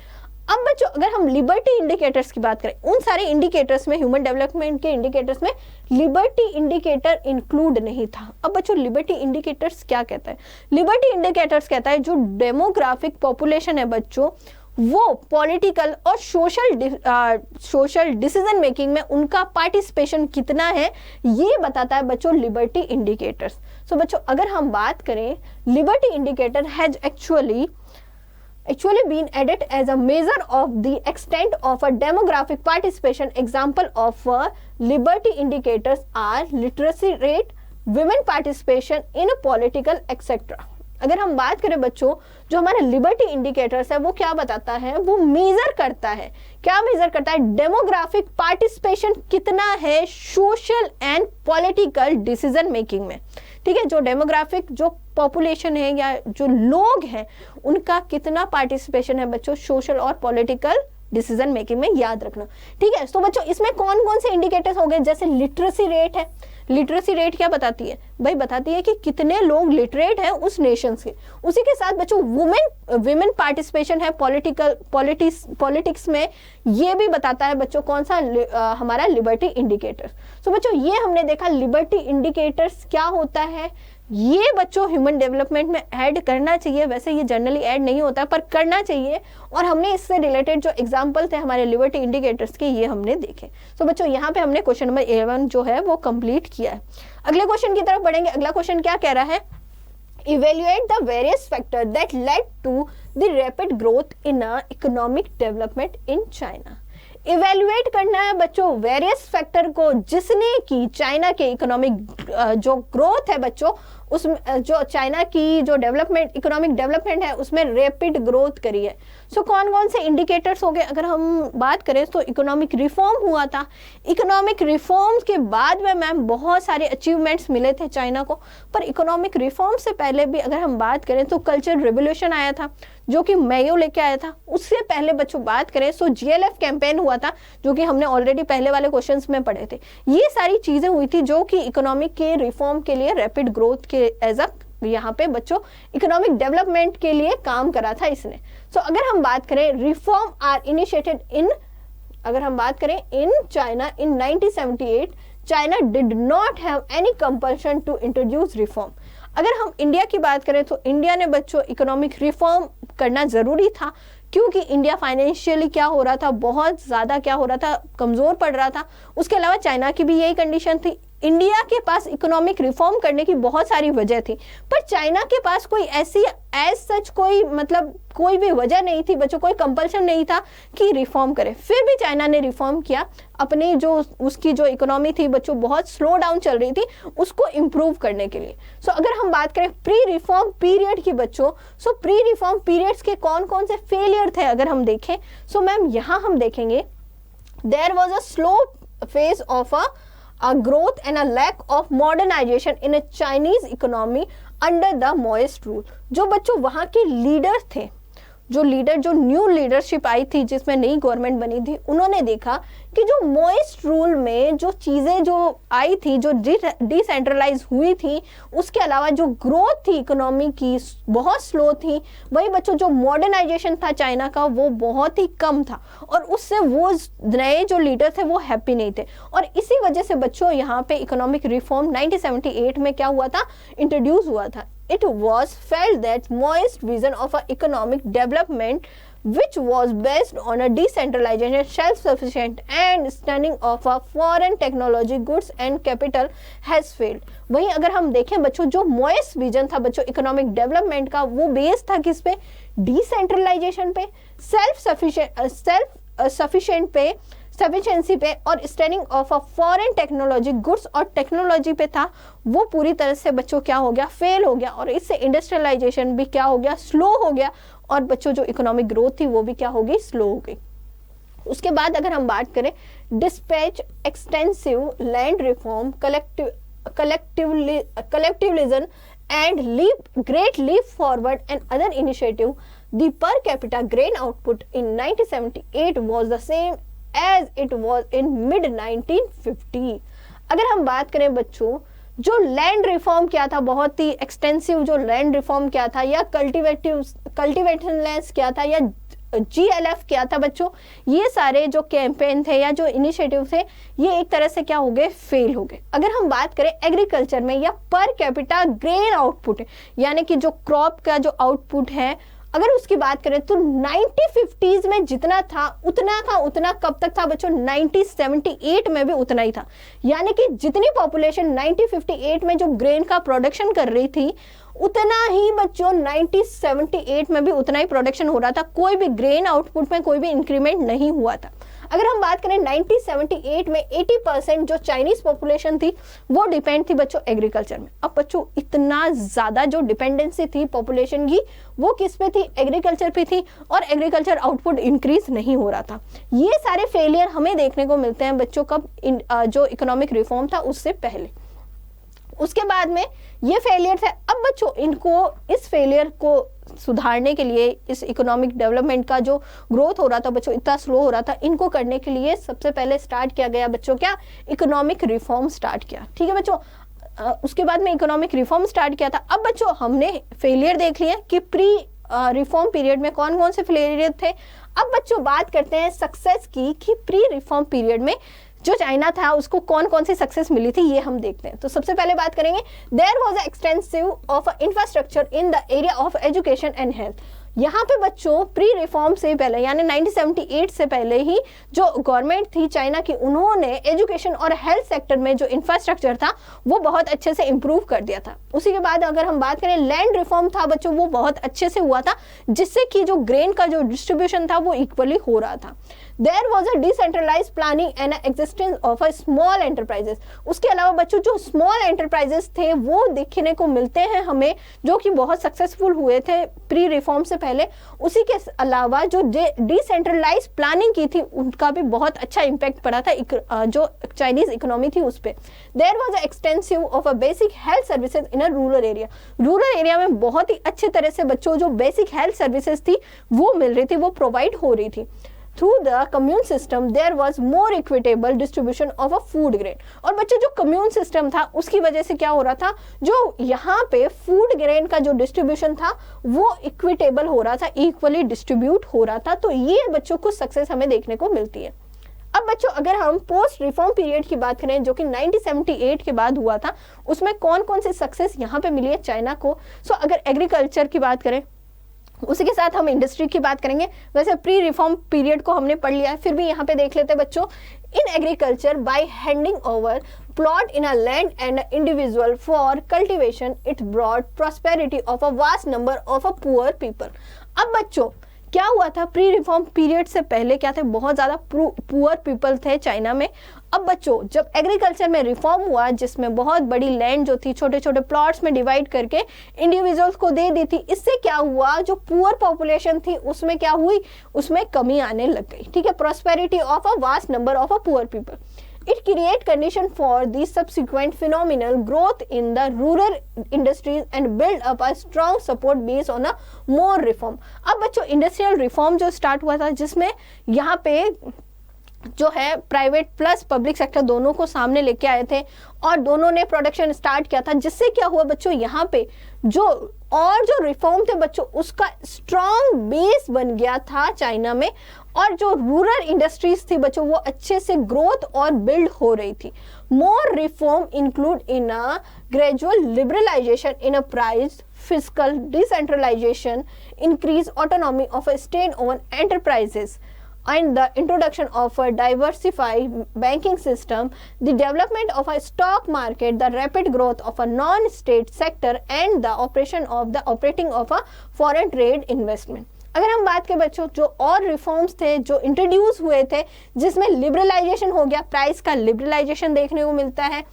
अब बच्चों अगर हम लिबर्टी इंडिकेटर्स की बात करें, उन सारे इंडिकेटर्स में, ह्यूमन डेवलपमेंट के इंडिकेटर्स में लिबर्टी इंडिकेटर इंक्लूड नहीं था। अब बच्चों लिबर्टी इंडिकेटर्स क्या कहता है, लिबर्टी इंडिकेटर्स कहता है जो डेमोग्राफिक पॉपुलेशन है बच्चों वो पॉलिटिकल और सोशल डिसीजन मेकिंग में उनका पार्टिसिपेशन कितना है ये बताता है बच्चों लिबर्टी इंडिकेटर्स। सो बच्चों अगर हम बात करें, liberty indicator has actually been added as a measure of the extent of a demographic participation. Example of liberty indicators are literacy rate, women participation in political etc. अगर हम बात करें बच्चों, जो हमारा लिबर्टी इंडिकेटर्स है वो क्या बताता है, वो मेजर करता है, क्या मेजर करता है, डेमोग्राफिक पार्टिसिपेशन कितना है social and political decision making में। ठीक है, जो डेमोग्राफिक जो पॉपुलेशन है या जो लोग हैं उनका कितना पार्टिसिपेशन है बच्चों सोशल और पॉलिटिकल डिसीजन मेकिंग में, याद रखना। ठीक है, तो बच्चों इसमें कौन कौन से इंडिकेटर्स हो गए, जैसे लिटरेसी रेट है। लिटरेसी रेट क्या बताती है भाई, बताती है कि कितने लोग लिटरेट हैं उस नेशन के। उसी के साथ बच्चों वुमेन पार्टिसिपेशन है पॉलिटिक्स में, ये भी बताता है बच्चों कौन सा हमारा लिबर्टी इंडिकेटर। सो बच्चों ये हमने देखा लिबर्टी इंडिकेटर्स क्या होता है, ये बच्चों ह्यूमन डेवलपमेंट में ऐड करना चाहिए। वैसे ये जनरली ऐड नहीं होता पर करना चाहिए, और हमने इससे रिलेटेड जो एग्जांपल थे हमारे लिबर्टी इंडिकेटर्स के ये हमने देखे। तो बच्चों यहाँ पे हमने क्वेश्चन नंबर 11 जो है वो कंप्लीट किया है। अगले क्वेश्चन की तरफ बढ़ेंगे। अगला क्वेश्चन क्या कह रहा है, evaluate the various factors that led to the rapid growth in economic development in China। Evaluate करना है बच्चों वेरियस फैक्टर को जिसने की चाइना के इकोनॉमिक जो ग्रोथ है बच्चों, उसमें जो चाइना की जो डेवलपमेंट, इकोनॉमिक डेवलपमेंट है उसमें रैपिड ग्रोथ करी है। सो कौन कौन से इंडिकेटर्स हो गए, अगर हम बात करें तो इकोनॉमिक रिफॉर्म हुआ था। इकोनॉमिक रिफॉर्म्स के बाद में मैम बहुत सारे अचीवमेंट्स मिले थे चाइना को, पर इकोनॉमिक रिफॉर्म से पहले भी अगर हम बात करें तो कल्चर रिवोल्यूशन आया था जो कि मेयो लेके आया था। उससे पहले बच्चों बात करें तो जीएलएफ कैंपेन हुआ था जो कि हमने ऑलरेडी पहले वाले क्वेश्चंस में पढ़े थे। ये सारी चीजें हुई थी जो कि इकोनॉमिक के रिफॉर्म के लिए, रैपिड ग्रोथ के एज अ यहाँ पे बच्चों इकोनॉमिक डेवलपमेंट के लिए काम करा था इसने। सो अगर हम बात करें रिफॉर्म आर इनिशिएटेड इन, अगर हम बात करें in China in 1978, China did not have any compulsion to introduce reform. अगर हम इंडिया की बात करें तो इंडिया ने बच्चों इकोनॉमिक रिफॉर्म करना जरूरी था, क्योंकि इंडिया फाइनेंशियली क्या हो रहा था, बहुत ज़्यादा क्या हो रहा था, कमज़ोर पड़ रहा था। उसके अलावा चाइना की भी यही कंडीशन थी, इंडिया के पास इकोनॉमिक रिफॉर्म करने की बहुत सारी वजह थी, पर चाइना के पास कोई ऐसी एज सच कोई मतलब कोई भी वजह नहीं थी बच्चों, कोई कंपल्शन नहीं था कि रिफॉर्म करे। फिर भी चाइना ने रिफॉर्म किया, अपनी जो उसकी जो इकोनॉमी थी बच्चों बहुत स्लो डाउन चल रही थी, उसको इम्प्रूव करने के लिए। सो अगर हम बात करें प्री रिफॉर्म पीरियड की बच्चों, सो प्री रिफॉर्म पीरियड्स के कौन कौन से फेलियर थे अगर हम देखें, सो मैम यहाँ हम देखेंगे there was a slow phase of a growth and a lack of modernization in a Chinese economy under the Maoist rule। जो बच्चों वहाँ के लीडर थे, जो न्यू लीडरशिप आई थी जिसमें नई गवर्नमेंट बनी थी, उन्होंने देखा कि जो मोइस्ट रूल में जो चीज़ें जो आई थी, जो डिसेंट्रलाइज हुई थी, उसके अलावा जो ग्रोथ थी इकोनॉमी की बहुत स्लो थी। वही बच्चों जो मॉडर्नाइजेशन था चाइना का वो बहुत ही कम था, और उससे वो नए जो लीडर थे वो हैप्पी नहीं थे। और इसी वजह से बच्चों यहाँ पे इकोनॉमिक रिफॉर्म 1978 में क्या हुआ था, इंट्रोड्यूस हुआ था। It was felt that Maoist vision of a economic development which was based on a decentralization, self-sufficient and standing of a foreign technology, goods and capital has failed। वहीं अगर हम देखें बच्चों जो Maoist vision था बच्चों इकोनॉमिक डेवलपमेंट का, वो बेस था किस पे, डिसेंट्रलाइजेशन पे, सेल्फ सफिशिएंट पे, सफिशिएंसी पे, और standing of a foreign technology, goods और टेक्नोलॉजी पे था। वो पूरी तरह से बच्चों क्या हो गया, फेल हो गया, और इससे इंडस्ट्रियलाइजेशन भी क्या हो गया, स्लो हो गया, और बच्चों जो इकोनॉमिक ग्रोथ थी वो भी क्या हो गई, स्लो हो गई। उसके बाद अगर हम बात करें dispatch, extensive land reform, collectivism and great leap forward and other initiative, the per capita grain output in 1978 was the same as it was in mid 1950। अगर हम बात करें बच्चों जो लैंड रिफॉर्म किया था, बहुत ही एक्सटेंसिव जो लैंड रिफॉर्म किया था, या कल्टिवेशन लैंड्स किया था, या GLF किया था बच्चों, ये सारे जो कैंपेन थे या जो इनिशिएटिव थे ये एक तरह से क्या हो गए, फेल हो गए। अगर हम बात करें एग्रीकल्चर में या पर कैपिटा ग्रेन आउटपुट, यानी कि जो क्रॉप का जो आउटपुट है, अगर उसकी बात करें तो 1950s में जितना था उतना का उतना कब तक था बच्चों, 1978 में भी उतना ही था। यानी कि जितनी पॉपुलेशन 1958 में जो ग्रेन का प्रोडक्शन कर रही थी, उतना ही बच्चों 1978 में भी उतना ही प्रोडक्शन हो रहा था। कोई भी ग्रेन आउटपुट में कोई भी इंक्रीमेंट नहीं हुआ था। अगर हम बात करें 1978 में 80% जो चाइनीज पॉपुलेशन थी वो डिपेंड थी बच्चों एग्रीकल्चर में। अब बच्चों इतना ज़्यादा जो डिपेंडेंसी थी पॉपुलेशन की वो किस पे थी, एग्रीकल्चर पे थी, और एग्रीकल्चर आउटपुट इंक्रीज नहीं हो रहा था। ये सारे फेलियर हमें देखने को मिलते हैं बच्चों कब, जो इकोनॉमिक रिफॉर्म था उससे पहले। उसके बाद में ये फेलियर थे। अब बच्चों इनको इस फेलियर को सुधारने के लिए, इस इकोनॉमिक डेवलपमेंट का जो ग्रोथ हो रहा था बच्चों इतना स्लो हो रहा था, इनको करने के लिए सबसे पहले स्टार्ट किया गया बच्चों क्या, इकोनॉमिक रिफॉर्म स्टार्ट किया। ठीक है बच्चों, उसके बाद में इकोनॉमिक रिफॉर्म स्टार्ट किया था। अब बच्चों हमने फेलियर देख लिया कि प्री रिफॉर्म पीरियड में कौन कौन से फेलियर थे। अब बच्चों बात करते हैं सक्सेस की, कि प्री रिफॉर्म पीरियड में जो चाइना था उसको कौन कौन सी सक्सेस मिली थी, ये हम देखते हैं। तो सबसे पहले बात करेंगे, there was extensive of infrastructure in the area of education and health. यहाँ पे बच्चों प्री रिफॉर्म से पहले यानी 1978 से पहले ही जो गवर्नमेंट थी चाइना की, उन्होंने एजुकेशन और हेल्थ सेक्टर में जो इंफ्रास्ट्रक्चर था वो बहुत अच्छे से इंप्रूव कर दिया था। उसी के बाद अगर हम बात करें लैंड रिफॉर्म था बच्चों, वो बहुत अच्छे से हुआ था, जिससे कि जो ग्रेन का जो डिस्ट्रीब्यूशन था वो इक्वली हो रहा था। There was a decentralized planning and existence of a small enterprises। उसके अलावा बच्चों जो स्मॉल एंटरप्राइजेस थे वो देखने को मिलते हैं हमें, जो कि बहुत सक्सेसफुल हुए थे प्री रिफॉर्म से पहले। उसी के अलावा जो डिसेंट्रलाइज प्लानिंग की थी उनका भी बहुत अच्छा इम्पैक्ट पड़ा था जो चाइनीज इकोनॉमी थी उस पर। There was extensive of a basic health services in a rural area. Rural area में बहुत ही अच्छे तरह से बच्चों जो बेसिक हेल्थ सर्विसेज थी वो मिल रही थी, वो प्रोवाइड हो रही थी। Through the commune system there was more equitable distribution of a food grain। और बच्चे जो कम्यून सिस्टम था उसकी वजह से क्या हो रहा था, जो यहाँ पे फूड ग्रेन का जो डिस्ट्रीब्यूशन था वो इक्विटेबल हो रहा था, इक्वली डिस्ट्रीब्यूट हो रहा था। तो ये बच्चों को सक्सेस हमें देखने को मिलती है। अब बच्चों अगर हम पोस्ट रिफॉर्म पीरियड की बात करें जो कि 1978 के बाद हुआ था, उसमें कौन कौन सी सक्सेस यहाँ पे मिली है चाइना को। सो अगर एग्रीकल्चर की बात करें, उसी के साथ हम इंडस्ट्री की बात करेंगे। वैसे प्री रिफॉर्म पीरियड को हमने पढ़ लिया है, फिर भी यहाँ पे देख लेते हैं बच्चों। In agriculture by handing over plot in a land and an individual for cultivation, it brought prosperity of a vast number of a poor people. अब बच्चों क्या हुआ था, प्री रिफॉर्म पीरियड से पहले क्या थे, बहुत ज़्यादा पुअर पीपल थे चाइना में। अब बच्चों जब एग्रीकल्चर में रिफॉर्म हुआ, जिसमें बहुत बड़ी लैंड जो थी छोटे छोटे प्लॉट्स में डिवाइड करके इंडिविजुअल्स को दे दी थी, इससे क्या हुआ, जो पुअर पॉपुलेशन थी उसमें क्या हुई, उसमें कमी आने लग गई। ठीक है, prosperity of a vast number of a poor people, it create condition for the subsequent phenomenal growth in the rural industries and build up a strong support based on a more reform. अब बच्चों इंडस्ट्रियल रिफॉर्म जो स्टार्ट हुआ था, जिसमें यहाँ पे जो है प्राइवेट प्लस पब्लिक सेक्टर दोनों को सामने लेके आए थे और दोनों ने प्रोडक्शन स्टार्ट किया था, जिससे क्या हुआ बच्चों, यहाँ पे जो रिफॉर्म थे बच्चों, उसका स्ट्रॉन्ग बेस बन गया था चाइना में, और जो रूरल इंडस्ट्रीज थी बच्चों वो अच्छे से ग्रोथ और बिल्ड हो रही थी। More reform include in a gradual liberalisation in a price, physical decentralisation, increase autonomy of state own enterprises and the introduction of a diversified banking system, the development of a stock market, the rapid growth of a non-state sector and the operating of a foreign trade investment. अगर हम बात करें बच्चों, जो और रिफॉर्म्स थे जो इंट्रोड्यूस हुए थे, जिसमें लिबरलाइजेशन हो गया, प्राइस का लिबरलाइजेशन देखने को मिलता है,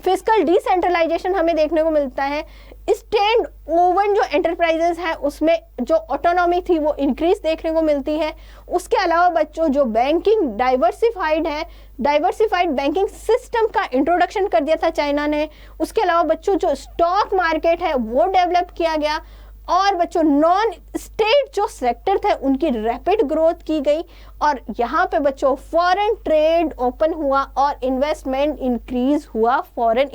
फिजिकल डिसेंट्रलाइजेशन हमें देखने को मिलता है, स्टैंड ओवन जो एंटरप्राइजेस है उसमें जो ऑटोनॉमी थी वो इंक्रीज देखने को मिलती है। उसके अलावा बच्चों जो बैंकिंग डाइवर्सिफाइड है, डाइवर्सिफाइड बैंकिंग सिस्टम का इंट्रोडक्शन कर दिया था चाइना ने। उसके अलावा बच्चों जो स्टॉक मार्केट है वो डेवलप किया गया, और बच्चों नॉन स्टेट जो सेक्टर थे उनकी रैपिड ग्रोथ की गई, और यहाँ पे बच्चों फॉरेन ट्रेड ओपन हुआ और इन्वेस्टमेंट इंक्रीज हुआ। फॉरेन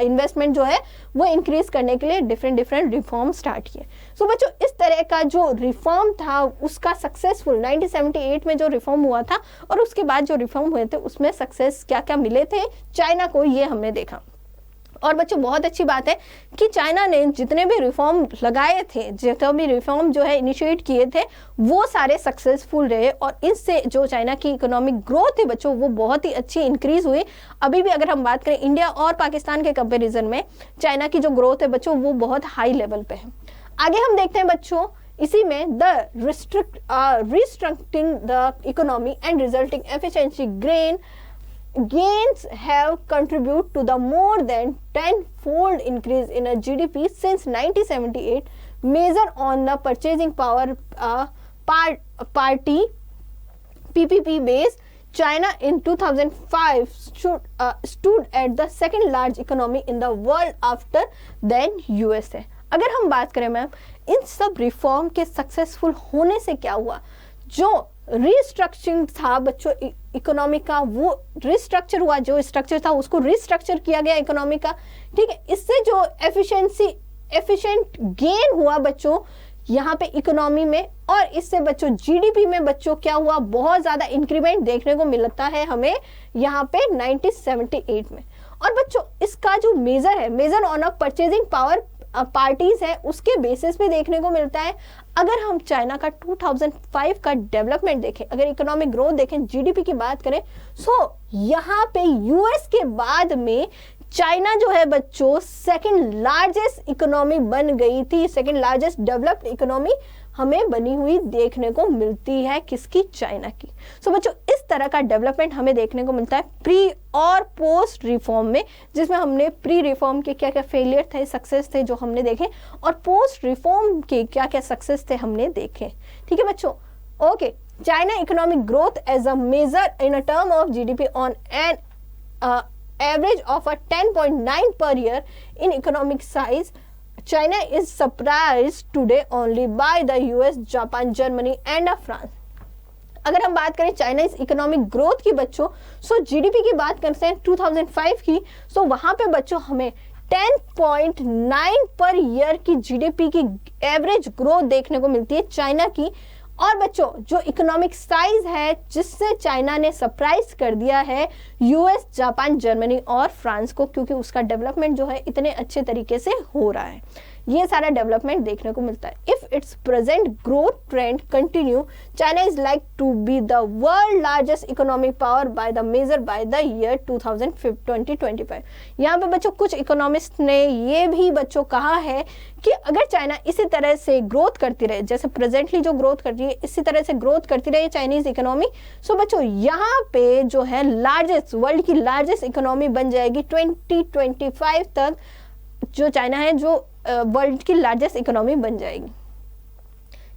इन्वेस्टमेंट जो है वो इंक्रीज करने के लिए डिफरेंट रिफॉर्म स्टार्ट किए। सो बच्चों इस तरह का जो रिफॉर्म था उसका सक्सेसफुल 1978 में जो रिफॉर्म हुआ था, और उसके बाद जो रिफॉर्म हुए थे उसमें सक्सेस क्या क्या मिले थे चाइना को, ये हमने देखा। और बच्चों बहुत अच्छी बात है कि चाइना ने जितने भी रिफॉर्म लगाए थे, जितने भी रिफॉर्म जो है इनिशिएट किए थे, वो सारे सक्सेसफुल रहे, और इससे जो चाइना की इकोनॉमिक ग्रोथ है बच्चों वो बहुत ही अच्छी इंक्रीज हुई। अभी भी अगर हम बात करें इंडिया और पाकिस्तान के कंपेरिजन में चाइना की जो ग्रोथ है बच्चों वो बहुत हाई लेवल पे है। आगे हम देखते हैं बच्चों, इसी में the restructuring the economy and resulting efficiency gains have contributed to the more than 10-fold increase in a GDP since 1978, measure on the purchasing power party PPP base. China in 2005 stood at the second largest economy in the world after then USA. अगर हम बात करें मैम इन सब रिफॉर्म के सक्सेसफुल होने से क्या हुआ, जो रिस्ट्रक्चरिंग था बच्चों इकोनॉमी का, वो रिस्ट्रक्चर हुआ, जो स्ट्रक्चर था उसको रिस्ट्रक्चर किया गया इकोनॉमी का। ठीक है, इससे जो एफिशिएंट गेन हुआ बच्चों यहाँ पे इकोनॉमी में, और इससे बच्चों जीडीपी में बच्चों क्या हुआ, बहुत ज्यादा इंक्रीमेंट देखने को मिलता है हमें यहाँ पे 1978 में। और बच्चों इसका जो मेजर है, major on a purchasing power parties है, उसके बेसिस पे देखने को मिलता है। अगर हम चाइना का 2005 का डेवलपमेंट देखें, अगर इकोनॉमिक ग्रोथ देखें, जीडीपी की बात करें, सो यहाँ पे यूएस के बाद में चाइना जो है बच्चों सेकंड लार्जेस्ट इकोनॉमी बन गई थी, सेकंड लार्जेस्ट डेवलप्ड इकोनॉमी हमें बनी हुई देखने को मिलती है, किसकी, चाइना की। सो बच्चों इस तरह का डेवलपमेंट हमें देखने को मिलता है प्री और पोस्ट रिफॉर्म में, जिसमें हमने प्री रिफॉर्म के क्या क्या फेलियर थे, सक्सेस थे जो हमने देखे, और पोस्ट रिफॉर्म के क्या क्या सक्सेस थे हमने देखे। ठीक है बच्चों, okay. China economic growth as a major in a term of GDP on an average of a 10.9 per year in economic size, China is surpassed today only by the US, Japan, Germany and France. अगर हम बात करें चाइना इस इकोनॉमिक ग्रोथ की बच्चों, सो जीडीपी की बात करते हैं 2005 की, सो वहां पे बच्चों हमें 10.9 पर ईयर की जीडीपी की एवरेज ग्रोथ देखने को मिलती है चाइना की। और बच्चों जो इकोनॉमिक साइज है जिससे चाइना ने सरप्राइज कर दिया है यूएस, जापान, जर्मनी और फ्रांस को, क्योंकि उसका डेवलपमेंट जो है इतने अच्छे तरीके से हो रहा है। ये सारा डेवलपमेंट देखने को मिलता है। If its present growth trend continue, China is like to be the world largest economic power by the major by the year 2025। यहाँ पे बच्चों कुछ इकोनॉमिस्ट ने ये भी बच्चों कहा है कि अगर चाइना इसी तरह से ग्रोथ करती रहे, जैसे प्रेजेंटली जो ग्रोथ कर रही है इसी तरह से ग्रोथ करती रहे चाइनीज इकोनॉमी, सो बच्चों यहाँ पे जो है लार्जेस्ट, वर्ल्ड की लार्जेस्ट इकोनॉमी बन जाएगी 2025 तक। जो चाइना है जो वर्ल्ड की लार्जेस्ट इकोनॉमी बन जाएगी।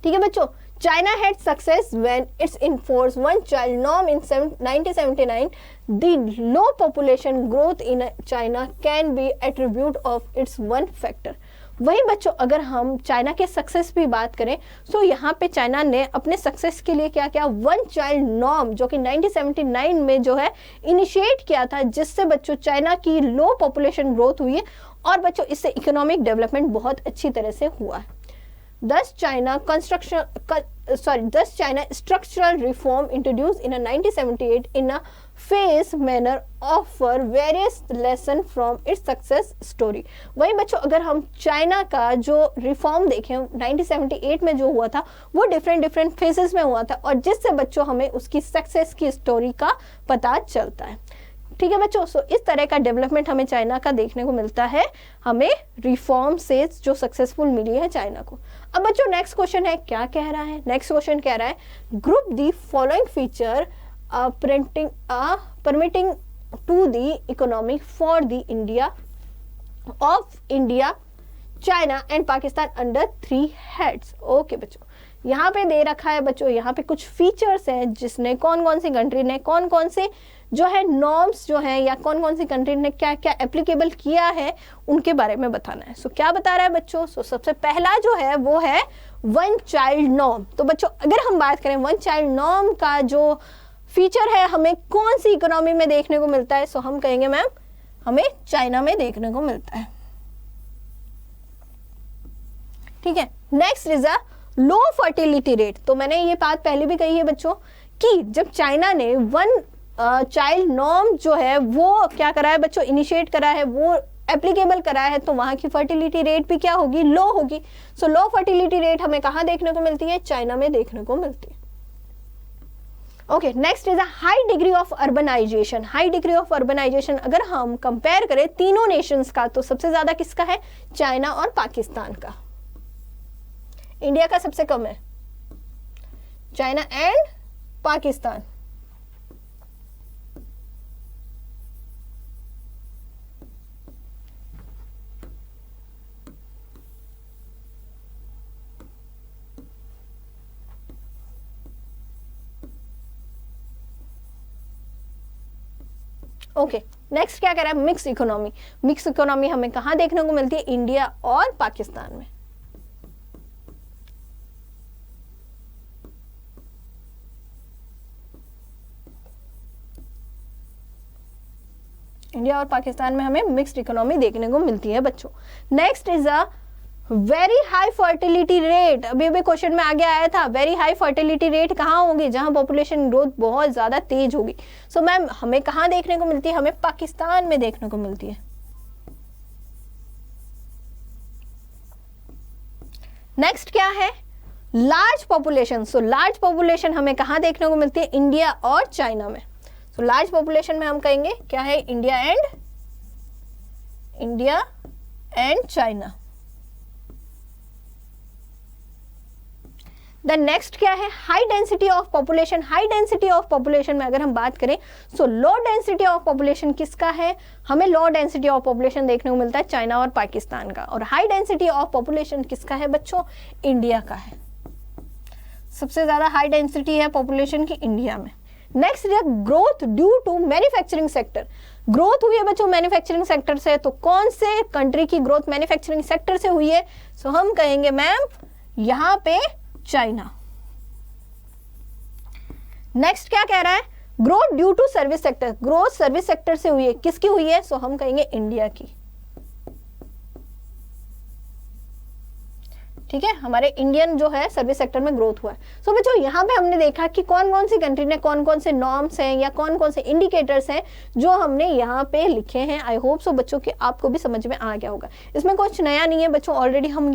ठीक है बच्चों, China had success when it's enforced one child norm in 1979. The low population growth in China can be attribute of its one factor. वही बच्चों अगर हम चाइना के सक्सेस की बात करें तो यहाँ पे चाइना ने अपने सक्सेस के लिए क्या किया, वन चाइल्ड नॉर्म जो कि 1979 में जो है इनिशिएट किया था, जिससे बच्चों चाइना की लो पॉपुलेशन ग्रोथ हुई है और बच्चों इससे इकोनॉमिक डेवलपमेंट बहुत अच्छी तरह से हुआ है। Thus China structural reform introduced in 1978 in a phased manner offer various lesson from its success story. वही बच्चों अगर हम चाइना का जो रिफॉर्म देखें 1978 में जो हुआ था वो डिफरेंट फेजेस में हुआ था और जिससे बच्चों हमें उसकी सक्सेस की स्टोरी का पता चलता है। ठीक है बच्चों, सो इस तरह का डेवलपमेंट हमें चाइना का देखने को मिलता है, हमें रिफॉर्म से जो सक्सेसफुल मिली है चाइना को। अब बच्चों नेक्स्ट क्वेश्चन है, क्या कह रहा है? नेक्स्ट क्वेश्चन कह रहा है group the following feature permitting to the economic for the India of India, China and Pakistan under 3 heads. Okay बच्चों, यहाँ पे दे रखा है बच्चों, यहाँ पे कुछ फीचर्स हैं जिसने कौन कौन सी कंट्री ने कौन कौन से जो है नॉर्म्स जो है या कौन कौन सी कंट्री ने क्या क्या एप्लीकेबल किया है उनके बारे में बताना है। सो क्या बता रहा है बच्चों? सो सबसे पहला जो है वो है वन चाइल्ड नॉर्म। तो बच्चों अगर हम बात करें वन चाइल्ड नॉर्म का जो फीचर है हमें कौन सी इकोनॉमी में देखने को मिलता है, सो हम कहेंगे मैम हमें चाइना में देखने को मिलता है। ठीक है, next is a low fertility rate. तो मैंने ये बात पहले भी कही है बच्चों कि जब चाइना ने वन चाइल्ड नॉर्म जो है वो क्या करा है बच्चों, इनिशिएट करा है, वो एप्लीकेबल करा है, तो वहां की फर्टिलिटी रेट भी क्या होगी, लो होगी। सो लो फर्टिलिटी रेट हमें कहां देखने को मिलती है, चाइना में देखने को मिलती है। Okay, next is a high degree of urbanisation. High degree of urbanisation अगर हम कंपेयर करें तीनों नेशंस का तो सबसे ज्यादा किसका है, चाइना और पाकिस्तान का। इंडिया का सबसे कम है, China and Pakistan. Okay, next क्या कह रहा है, मिक्स इकोनॉमी। मिक्स इकोनॉमी हमें कहां देखने को मिलती है, इंडिया और पाकिस्तान में। इंडिया और पाकिस्तान में हमें मिक्स्ड इकोनॉमी देखने को मिलती है बच्चों। Next is a very high fertility rate. अभी अभी क्वेश्चन में आगे आया था, वेरी हाई फर्टिलिटी रेट कहाँ होगी, जहां पॉपुलेशन ग्रोथ बहुत ज्यादा तेज होगी। सो मैम हमें कहाँ देखने को मिलती है, हमें पाकिस्तान में देखने को मिलती है। नेक्स्ट क्या है, large population. So large population हमें कहाँ देखने को मिलती है, इंडिया और चाइना में। सो लार्ज पॉपुलेशन में हम कहेंगे क्या है, India and China. The next क्या है, high density of population. High density of population में अगर हम बात करें सो लो डेंसिटी ऑफ पॉपुलेशन किसका है, हमें लो डेंसिटी ऑफ पॉपुलेशन देखने को मिलता है चाइना और पाकिस्तान का। और हाई डेंसिटी ऑफ पॉपुलेशन किसका है बच्चों, इंडिया का है। सबसे ज्यादा हाई डेंसिटी है पॉपुलेशन की इंडिया में। नेक्स्ट है growth due to manufacturing sector. Growth हुई है बच्चों मैन्युफैक्चरिंग सेक्टर से, तो कौन से कंट्री की ग्रोथ मैन्युफैक्चरिंग सेक्टर से हुई है, सो हम कहेंगे मैम यहां पे चाइना। नेक्स्ट क्या कह रहा है, growth due to service sector. Growth service sector से हुई है, किसकी हुई है, सो हम कहेंगे इंडिया की। ठीक है, हमारे इंडियन जो है सर्विस सेक्टर में ग्रोथ हुआ है। सो बच्चों यहाँ पे हमने देखा कि कौन कौन सी कंट्री ने कौन कौन से नॉर्म्स हैं या कौन कौन से इंडिकेटर्स हैं जो हमने यहाँ पे लिखे हैं। आई होप सो बच्चों कि आपको भी समझ में आ गया होगा। इसमें कुछ नया नहीं है बच्चों, ऑलरेडी हम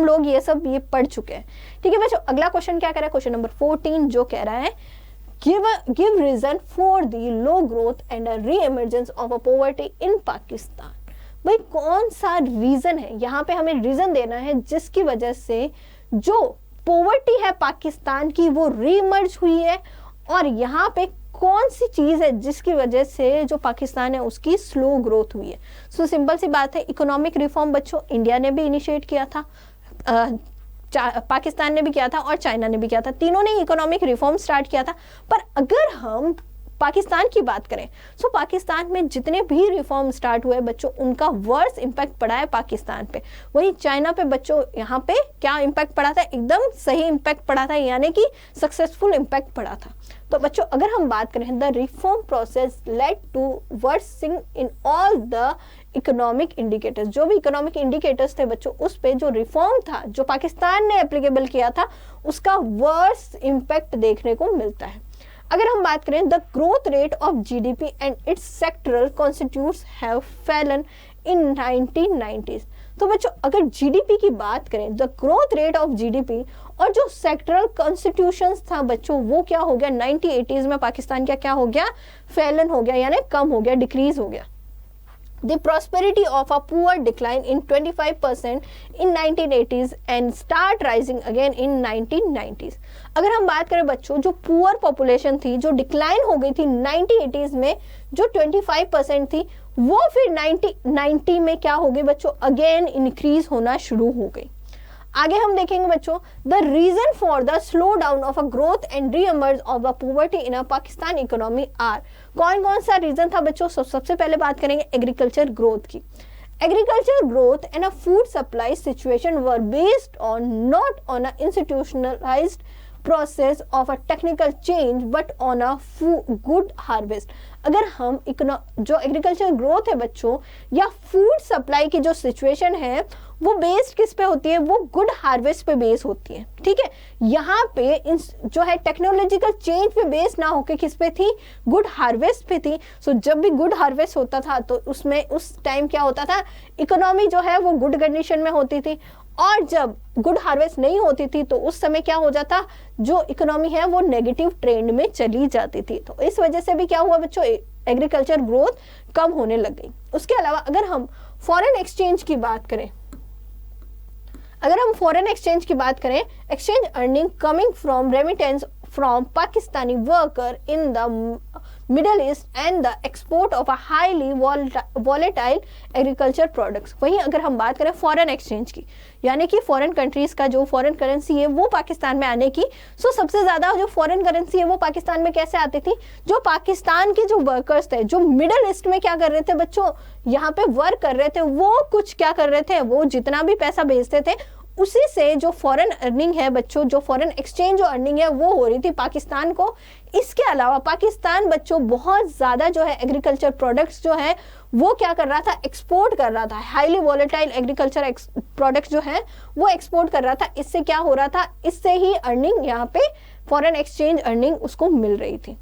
लोग ये सब पढ़ चुके हैं। ठीक है बच्चों, अगला क्वेश्चन क्या कह रहा है, क्वेश्चन नंबर 14 जो कह रहा है give reason for the low growth and a re-emergence of a poverty in Pakistan. भाई कौन सा रीजन है, यहाँ पे हमें रीजन देना है जिसकी वजह से जो पोवर्टी है पाकिस्तान की वो रीमर्ज हुई है, और यहाँ पे कौन सी चीज है जिसकी वजह से जो पाकिस्तान है उसकी स्लो ग्रोथ हुई है। सो सिंपल सी बात है, इकोनॉमिक रिफॉर्म बच्चों इंडिया ने भी इनिशिएट किया था, पाकिस्तान ने भी किया था और चाइना ने भी किया था, तीनों ने इकोनॉमिक रिफॉर्म स्टार्ट किया था। पर अगर हम पाकिस्तान की बात करें तो पाकिस्तान में जितने भी रिफॉर्म स्टार्ट हुए बच्चों उनका वर्स इम्पैक्ट पड़ा है पाकिस्तान पे। वहीं चाइना पे बच्चों यहाँ पे क्या इम्पैक्ट पड़ा था, एकदम सही इम्पैक्ट पड़ा था, यानी कि सक्सेसफुल इम्पैक्ट पड़ा था। तो बच्चों अगर हम बात करें the reform process led to worsening in all the economic indicators, जो भी इकोनॉमिक इंडिकेटर्स थे बच्चों उस पे जो रिफॉर्म था जो पाकिस्तान ने एप्लीकेबल किया था उसका वर्स इम्पैक्ट देखने को मिलता है। अगर हम बात करें the growth rate of GDP and it's sectoral constitutes have Fallon in 1990s। तो बच्चों अगर जीडीपी की बात करें the growth rate of GDP और जो सेक्टरल कॉन्स्टिट्यूशंस था बच्चों वो क्या हो गया 1980s में पाकिस्तान का क्या हो गया, फैलन हो गया, यानी कम हो गया, डिक्रीज हो गया। The prosperity of a poor decline in 25% in 1980s and start rising again in 1990s। अगर हम बात करें बच्चों जो पुअर पॉपुलेशन थी जो डिक्लाइन हो गई थी 1980s में जो 25% थी वो फिर 1990 में क्या हो गई बच्चों, अगेन इंक्रीज होना शुरू हो गई। आगे हम देखेंगे बच्चों the reason for the slow down of a growth and reemerge of the poverty in a Pakistan economy are. कौन कौन सा रीजन था बच्चों, सबसे पहले बात करेंगे एग्रीकल्चर ग्रोथ की। Agriculture growth and a food supply situation were based on not on a institutionalised process of a technical change but on a good harvest. अगर हम जो एग्रीकल्चर ग्रोथ है बच्चों या फूड सप्लाई की जो सिचुएशन है वो बेस्ड किस पे होती है, वो गुड हार्वेस्ट पे बेस होती है। ठीक है, यहाँ पे जो है टेक्नोलॉजिकल चेंज पे बेस ना होके किस पे थी, गुड हार्वेस्ट पे थी। सो जब भी गुड हार्वेस्ट होता था तो उसमें उस टाइम क्या होता था, इकोनॉमी जो है वो गुड कंडीशन में होती थी, और जब गुड हार्वेस्ट नहीं होती थी तो उस समय क्या हो जाता, जो इकोनॉमी है वो नेगेटिव ट्रेंड में चली जाती थी। तो इस वजह से भी क्या हुआ बच्चों, एग्रीकल्चर ग्रोथ कम होने लग गई। उसके अलावा अगर हम फॉरेन एक्सचेंज की बात करें, exchange earning coming from remittance from Pakistani worker in the middle east and the export of a highly volatile agriculture products. वहीं अगर हम बात करें फॉरेन एक्सचेंज की, यानी कि फॉरेन कंट्रीज का जो फॉरेन करेंसी है वो पाकिस्तान में आने की, सबसे ज्यादा जो फॉरेन करेंसी है वो पाकिस्तान में कैसे आती थी, जो पाकिस्तान के जो वर्कर्स थे जो मिडल ईस्ट में क्या कर रहे थे बच्चों, यहाँ पे वर्क कर रहे थे, वो कुछ क्या कर रहे थे, वो जितना भी पैसा भेजते थे उसी से जो फॉरेन अर्निंग है बच्चों, जो फॉरेन एक्सचेंज जो अर्निंग है वो हो रही थी पाकिस्तान को। इसके अलावा पाकिस्तान बच्चों बहुत ज्यादा जो है एग्रीकल्चर प्रोडक्ट्स जो है वो क्या कर रहा था, एक्सपोर्ट कर रहा था, हाईली वॉलेटाइल एग्रीकल्चर प्रोडक्ट्स जो है वो एक्सपोर्ट कर रहा था। इससे क्या हो रहा था, इससे ही अर्निंग यहाँ पे फॉरेन एक्सचेंज अर्निंग उसको मिल रही थी।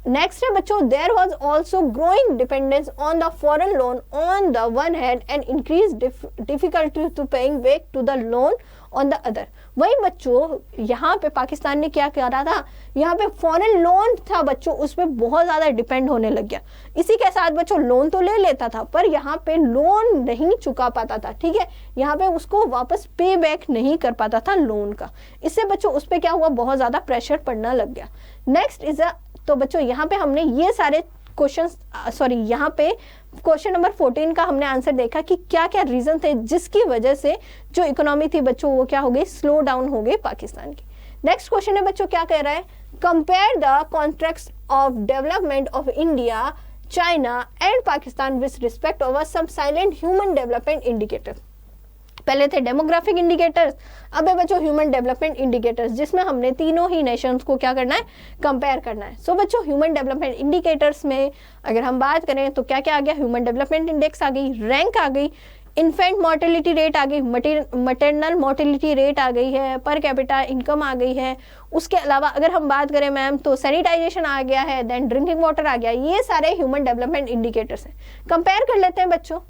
नेक्स्ट है बच्चों there was also growing dependence on the foreign loan on the one hand and increase difficulty to paying back to the loan on the other. वही बच्चों यहाँ पे पाकिस्तान ने क्या करा था, यहाँ पे फॉरेन लोन था बच्चों उस पर बहुत ज्यादा डिपेंड होने लग गया। इसी के साथ बच्चों लोन तो ले लेता था पर यहाँ पे लोन नहीं चुका पाता था। ठीक है, यहाँ पे उसको वापस पे बैक नहीं कर पाता था लोन का। इससे बच्चों उस पर क्या हुआ, बहुत ज्यादा प्रेशर पड़ना लग गया। नेक्स्ट इज तो बच्चों यहाँ पे हमने ये सारे यहाँ पे क्वेश्चन नंबर 14 का हमने आंसर देखा कि क्या क्या रीजन थे जिसकी वजह से जो इकोनॉमी थी बच्चों वो क्या हो गई, स्लो डाउन हो गई पाकिस्तान की। नेक्स्ट क्वेश्चन है बच्चों क्या कह रहा है, compare the contracts of development of India, China and Pakistan with respect of some silent human development indicator. पहले थे डेमोग्राफिक इंडिकेटर्स, अब है बच्चों ह्यूमन डेवलपमेंट इंडिकेटर्स, जिसमें हमने तीनों ही नेशंस को क्या करना है, कंपेयर करना है। सो बच्चों ह्यूमन डेवलपमेंट इंडिकेटर्स में अगर हम बात करें तो क्या क्या आ गया, ह्यूमन डेवलपमेंट इंडेक्स आ गई, रैंक आ गई, इन्फेंट मोर्टेलिटी रेट आ गई, मटरनल मोर्टेलिटी रेट आ गई है, पर कैपिटा इनकम आ गई है। उसके अलावा अगर हम बात करें मैम तो सैनिटाइजेशन आ गया है, देन ड्रिंकिंग वाटर आ गया। ये सारे ह्यूमन डेवलपमेंट इंडिकेटर्स हैं। कंपेयर कर लेते हैं बच्चों।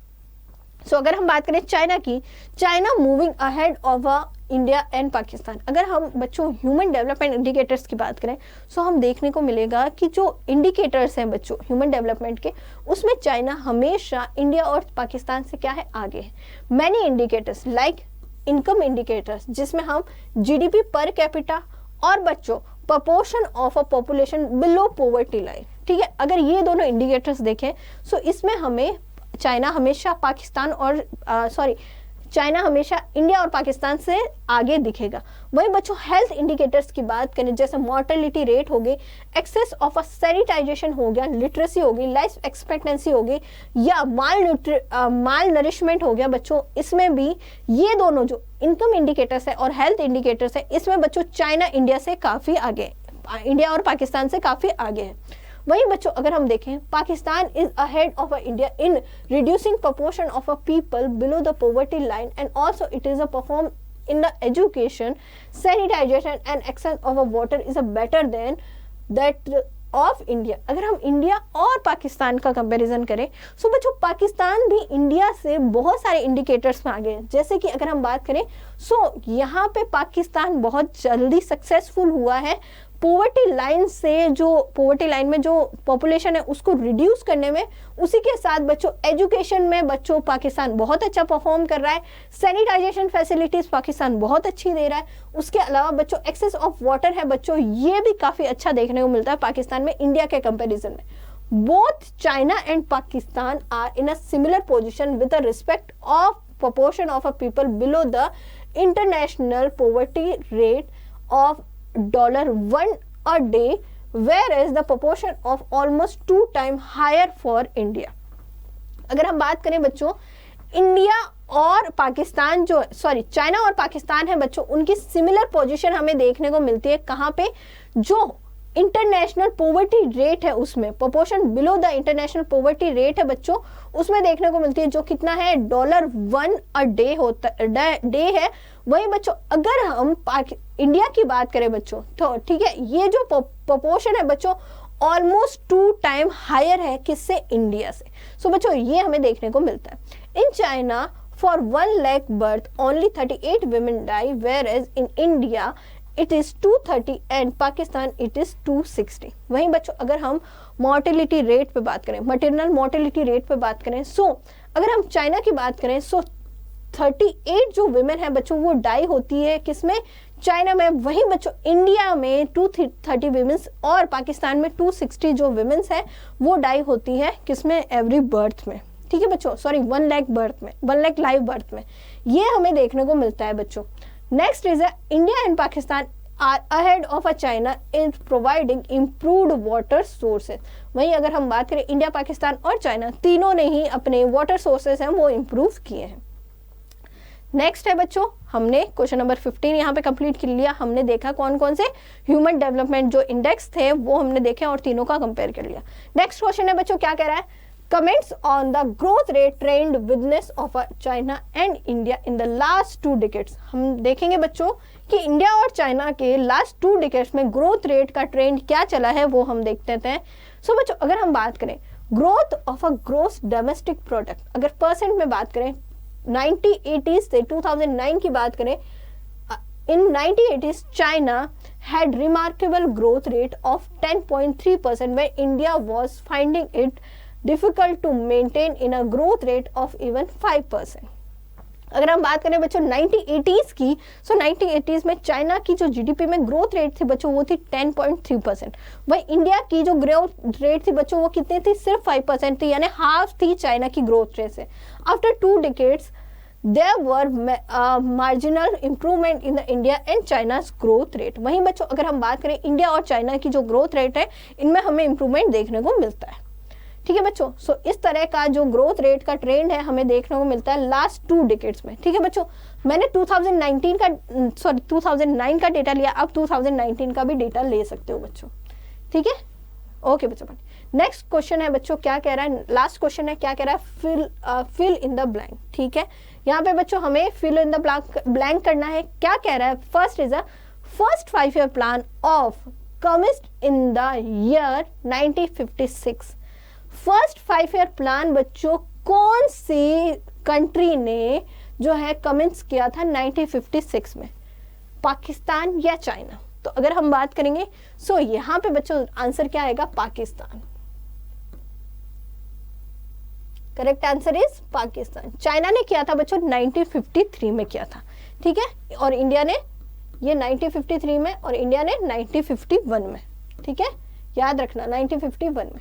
सो अगर हम बात करें चाइना की, China moving ahead of India and Pakistan. अगर हम बच्चों ह्यूमन डेवलपमेंट इंडिकेटर्स की बात करें सो हम देखने को मिलेगा कि जो इंडिकेटर्स हैं बच्चों ह्यूमन डेवलपमेंट के, उसमें चाइना हमेशा इंडिया और पाकिस्तान से क्या है, आगे है। Many indicators like income indicators, जिसमें हम जीडीपी पर कैपिटा और बच्चों proportion of a population below poverty line, ठीक है। अगर ये दोनों इंडिकेटर्स देखें सो इसमें हमें चाइना हमेशा पाकिस्तान और चाइना हमेशा इंडिया और पाकिस्तान से आगे दिखेगा। वहीं बच्चों हेल्थ इंडिकेटर्स की बात करें, जैसे मॉर्टेलिटी रेट हो गई, एक्सेस ऑफ अ सैनिटाइजेशन हो गया, लिटरेसी हो गई, लाइफ एक्सपेक्टेंसी हो गई, या माल नरिशमेंट हो गया बच्चों, इसमें भी ये दोनों जो इनकम इंडिकेटर्स है और हेल्थ इंडिकेटर्स है, इसमें बच्चों चाइना इंडिया से काफ़ी आगे, इंडिया और पाकिस्तान से काफ़ी आगे है। वहीं बच्चों अगर हम देखें, Pakistan is ahead of India in reducing proportion of a people below the poverty line and also it is a perform in the education, sanitization and access of a water is a better than that of India. अगर हम इंडिया और पाकिस्तान का कंपैरिजन करें सो बच्चों पाकिस्तान भी इंडिया से बहुत सारे इंडिकेटर्स में आगे हैं। जैसे कि अगर हम बात करें सो यहाँ पे पाकिस्तान बहुत जल्दी सक्सेसफुल हुआ है पॉवर्टी लाइन से, जो पॉवर्टी लाइन में जो पॉपुलेशन है उसको रिड्यूस करने में। उसी के साथ बच्चों एजुकेशन में बच्चों पाकिस्तान बहुत अच्छा परफॉर्म कर रहा है, सैनिटाइजेशन फैसिलिटीज पाकिस्तान बहुत अच्छी दे रहा है। उसके अलावा बच्चों एक्सेस ऑफ वाटर है बच्चों, ये भी काफ़ी अच्छा देखने को मिलता है पाकिस्तान में इंडिया के कंपेरिजन में। Both China and Pakistan are in a similar position with respect of proportion of a people below the international poverty rate of $1 a day, whereas the proportion of almost 2 times higher for India. अगर हम बात करें बच्चों इंडिया और पाकिस्तान जो चाइना और पाकिस्तान है बच्चों, उनकी सिमिलर पोजीशन हमें देखने को मिलती है। कहाँ पे, जो इंटरनेशनल पॉवर्टी रेट है उसमें proportion below the international poverty rate है बच्चों, उसमें देखने को मिलती है, जो कितना है $1 अ डे होता डे है। वही बच्चों अगर हम इंडिया की बात करें बच्चों तो ठीक है, ये जो प्रोपोर्शन है बच्चों ऑलमोस्ट 2 टाइम हायर है किससे, इंडिया से। सो बच्चों ये हमें देखने को मिलता है। In China for 1 lakh birth only 38 women die, whereas in India it is 230 and Pakistan it is 260। वहीं बच्चों अगर हम मोर्टेलिटी रेट पे बात करें, मटरनल मोर्टेलिटी रेट पे बात करें, सो अगर हम चाइना की बात करें सो 38 जो विमेन है बच्चों वो डाई होती है किसमें, चाइना में। वहीं बच्चों इंडिया में 230 विमेंस और पाकिस्तान में 260 जो विमेंस है वो डाई होती है किसमें, एवरी बर्थ में। ठीक है बच्चों, 1 लाख बर्थ में, 1 लाख लाइव बर्थ में, ये हमें देखने को मिलता है बच्चों। Next is India and Pakistan are ahead of a China in providing improved water sources. वहीं अगर हम बात करें इंडिया, पाकिस्तान और चाइना तीनों ने ही अपने वाटर सोर्सेज हैं वो इम्प्रूव किए हैं। नेक्स्ट है बच्चों, हमने क्वेश्चन नंबर 15 यहाँ पे कंप्लीट कर लिया। हमने देखा कौन कौन से ह्यूमन डेवलपमेंट जो इंडेक्स थे वो हमने देखे और तीनों का कंपेयर कर लिया। नेक्स्ट क्वेश्चन है बच्चों, क्या कह रहा है, comments on the growth rate trend witness of China and India in the last 2 decades. हम देखेंगे बच्चों कि इंडिया और चाइना के लास्ट 2 डिकेड्स में ग्रोथ रेट का ट्रेंड क्या चला है वो हम देखते हैं। सो बच्चों अगर हम बात करें growth of a gross domestic product, अगर परसेंट में बात करें 1980s से 2009 की बात करें, in 1980s China had remarkable growth rate of 10.3% where India was finding it difficult to maintain in a growth rate of even 5%। अगर हम बात करें बच्चों 1980s की, सो 1980s में चाइना की जो जीडीपी में ग्रोथ रेट थी बच्चों वो थी 10.3%। वही इंडिया की जो ग्रोथ रेट थी बच्चों वो कितनी थी, सिर्फ 5% थी, यानी हाफ थी चाइना की ग्रोथ रेट से। After 2 decades there were marginal improvement in the India and China's growth rate। वहीं बच्चों अगर हम बात करें इंडिया और चाइना की जो ग्रोथ रेट है इनमें हमें इम्प्रूवमेंट देखने को मिलता है। ठीक है बच्चों, सो इस तरह का जो ग्रोथ रेट का ट्रेंड है हमें देखने को मिलता है लास्ट 2 डिकेड्स में। ठीक है बच्चों, मैंने 2009 का डेटा लिया, अब 2019 का भी डेटा ले सकते हो बच्चों। ठीक है, ओके बच्चों। नेक्स्ट क्वेश्चन है बच्चों, क्या कह रहा है, लास्ट क्वेश्चन है, क्या कह रहा है, फिल इन द ब्लैंक। ठीक है, यहाँ पे बच्चों हमें फिल इन द ब्लैंक करना है। क्या कह रहा है, first is a first 5 year plan of chemist in the year 1956। First 5 year plan बच्चों कौन सी कंट्री ने जो है कमेंट्स किया था 1956 में, पाकिस्तान या चाइना? तो अगर हम बात करेंगे सो यहां पे बच्चों आंसर क्या आएगा, Pakistan. Correct answer is Pakistan. China ने किया था बच्चों 1953 में किया था। ठीक है, और इंडिया ने ये 1953 में और इंडिया ने 1951 में। ठीक है, याद रखना 1951 में।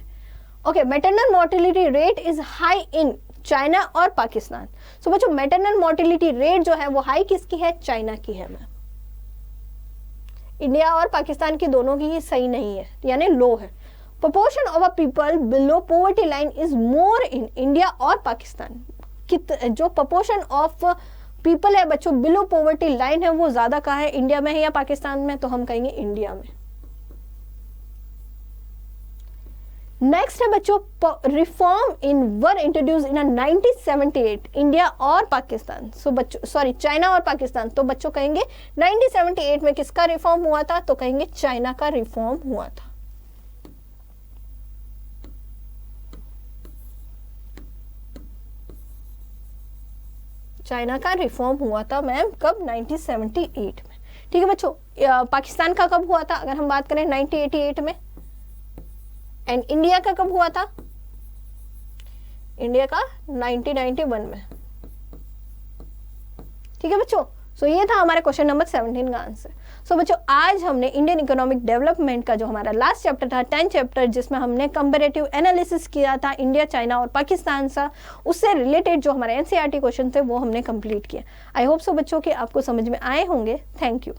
Okay, maternal mortality rate is high in China और पाकिस्तान। सो बच्चों मैटरनल मोर्टेलिटी रेट जो है वो हाई किसकी है, चाइना की है मैम। इंडिया और पाकिस्तान की दोनों की ही सही नहीं है, यानी लो है। proportion of a people below poverty line is more in India और पाकिस्तान। जो proportion of people है बच्चों below poverty line है वो ज्यादा कहाँ है, इंडिया में है या पाकिस्तान में? तो हम कहेंगे इंडिया में। नेक्स्ट है बच्चों, reform in were introduce in 1978 India और पाकिस्तान। सो बच्चों सॉरी चाइना और पाकिस्तान, तो बच्चों कहेंगे 1978 में किसका रिफॉर्म हुआ था? तो कहेंगे चाइना का रिफॉर्म हुआ था। चाइना का रिफॉर्म हुआ था मैम कब? 1978 में। ठीक है बच्चों, पाकिस्तान का कब हुआ था अगर हम बात करें? 1988 में। एंड इंडिया का कब हुआ था? इंडिया का 1991 में। ठीक है बच्चों, सो ये था हमारे क्वेश्चन नंबर 17 का आंसर। सो बच्चों आज हमने इंडियन इकोनॉमिक डेवलपमेंट का जो हमारा लास्ट चैप्टर था 10th चैप्टर, जिसमें हमने कंपैरेटिव एनालिसिस किया था इंडिया, चाइना और पाकिस्तान सा, उससे रिलेटेड जो हमारे एनसीईआरटी क्वेश्चन थे वो हमने कंप्लीट किया। आई होप सो बच्चों कि आपको समझ में आए होंगे। Thank you.